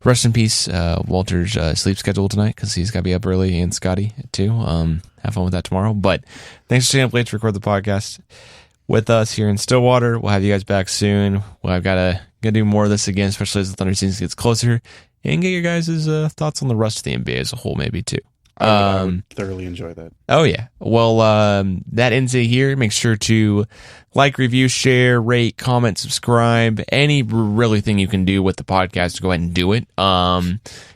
Rest in peace, Walter's sleep schedule tonight because he's got to be up early, and Scotty too. Have fun with that tomorrow. But thanks for staying up late to record the podcast with us here in Stillwater. We'll have you guys back soon. I've got to do more of this again, especially as the Thunder season gets closer, and get your guys' thoughts on the rest of the NBA as a whole, maybe too. I would thoroughly enjoy that. Oh yeah. Well, that ends it here. Make sure to like, review, share, rate, comment, subscribe. Any really thing you can do with the podcast, go ahead and do it.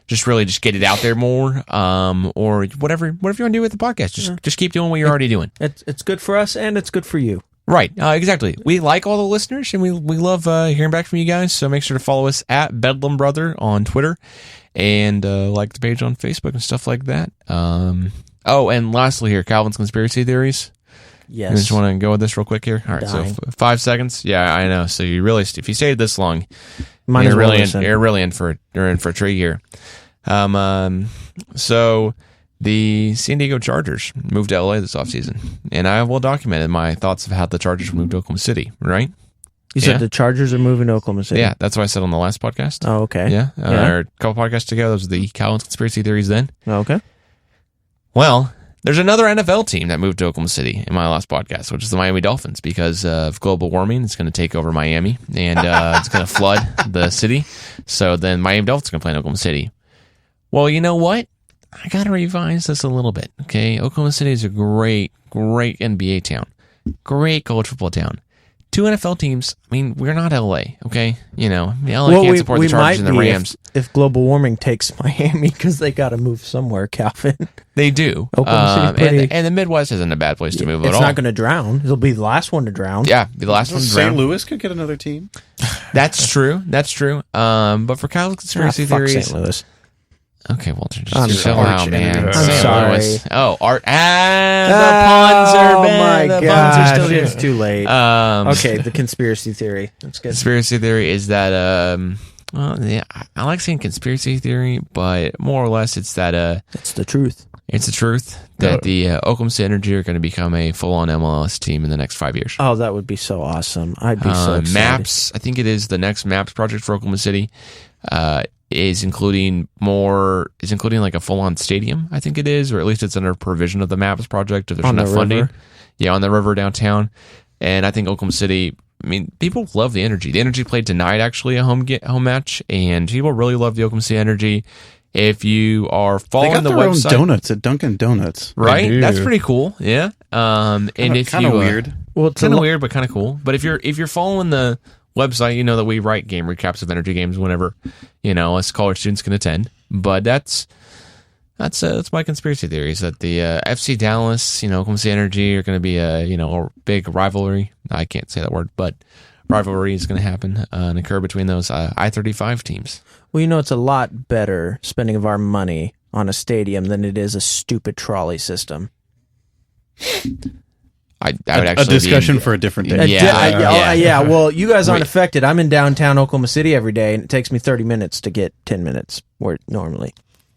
Just get it out there more. Or whatever you want to do with the podcast. Just keep doing what you're already doing. It's good for us and it's good for you. Right. Exactly. We like all the listeners and we love hearing back from you guys. So make sure to follow us at Bedlam Brother on Twitter and like the page on Facebook and stuff like that. And lastly here, Calvin's conspiracy theories. Yes. I just want to go with this real quick here. All right, Dying. so 5 seconds. Yeah, I know. So you really, if you stayed this long, Might as well listen. you're really in for a treat here. So the San Diego Chargers moved to LA this offseason, and I will document my thoughts of how the Chargers moved to Oklahoma City. Right? You said the Chargers are moving to Oklahoma City? Yeah, that's what I said on the last podcast. Oh, okay. Yeah, or a couple podcasts ago. Those were the Calvin's conspiracy theories then. Okay. Well, there's another NFL team that moved to Oklahoma City in my last podcast, which is the Miami Dolphins, because of global warming. It's going to take over Miami, and it's going to flood the city. So then Miami Dolphins are going to play in Oklahoma City. Well, you know what? I got to revise this a little bit, okay? Oklahoma City is a great, great NBA town. Great college football town. 2 NFL teams. I mean, we're not LA, okay? You know, LA can't support the Chargers and the Rams. If global warming takes Miami, because they got to move somewhere, Calvin. They do. Oklahoma City and the Midwest isn't a bad place to move at all. It's not going to drown. It'll be the last one to drown. Yeah, be the last one to drown. St. Louis could get another team. That's true. That's true. But for Calvin's conspiracy theories, St. Louis. Okay, Walter, I'm just chill sorry. out, man. I'm St. sorry. Louis. Oh, the puns are bad. My The puns are still here. It's too late. Okay, the conspiracy theory. That's good. Conspiracy theory is that I like saying conspiracy theory, but more or less it's that It's the truth. it's the truth that the Oklahoma City Energy are going to become a full-on MLS team in the next 5 years. Oh, that would be so awesome. I'd be so excited. Maps, I think it is the next Maps project for Oklahoma City. Is including like a full-on stadium, I think it is, or at least it's under provision of the Maps project if there's On the enough funding. river? Yeah, on the river downtown. And I think Oklahoma City, I mean, people love the Energy. The Energy played tonight, actually, a home match, and people really love the Oklahoma City Energy. If you are They following got the their website, own donuts at Dunkin' Donuts. right? do. That's pretty cool. Yeah. And if Kind you of weird. Well, it's kind of weird, but kind of cool. But if you're following the website, you know that we write game recaps of Energy games whenever, us college students can attend. But that's my conspiracy theory, is that the FC Dallas, Oklahoma City Energy are going to be a big rivalry. I can't say that word, but rivalry is going to happen and occur between those I-35 teams. Well, it's a lot better spending of our money on a stadium than it is a stupid trolley system. I would A actually discussion for a different day. Yeah. Well, you guys aren't Wait. affected. I'm in downtown Oklahoma City every day, and it takes me 30 minutes to get 10 minutes where normally,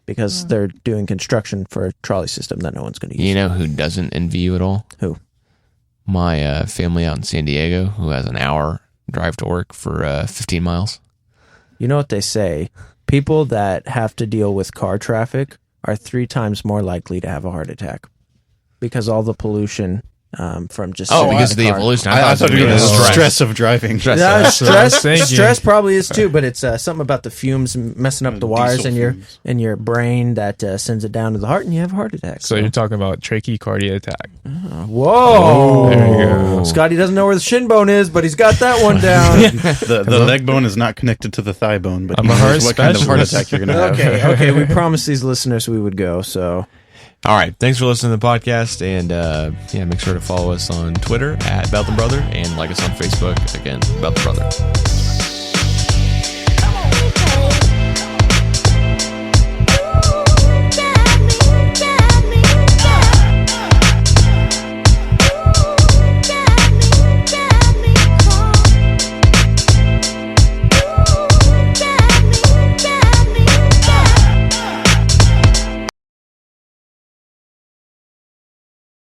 because they're doing construction for a trolley system that no one's going to use. You know who doesn't envy you at all? Who? My family out in San Diego, who has an hour drive to work for 15 miles. You know what they say? People that have to deal with car traffic are 3 times more likely to have a heart attack because all the pollution from just Oh, sitting because in of the the car. evolution. I thought you were going to stress. stress of driving. Stress. Yeah, That's what I was thinking. stress probably is too, but it's something about the fumes messing up the wires Diesel fumes. in your brain that sends it down to the heart, and you have a heart attack. So you're talking about trachycardia attack. Whoa! There you go. Scotty doesn't know where the shin bone is, but he's got that one down. The leg bone is not connected to the thigh bone, but I'm he a heart knows what kind of heart specialist. attack you're going to have. Okay. We promised these listeners we would go, so All right. Thanks for listening to the podcast. And make sure to follow us on Twitter at Belton Brother and like us on Facebook, again, Belton Brother.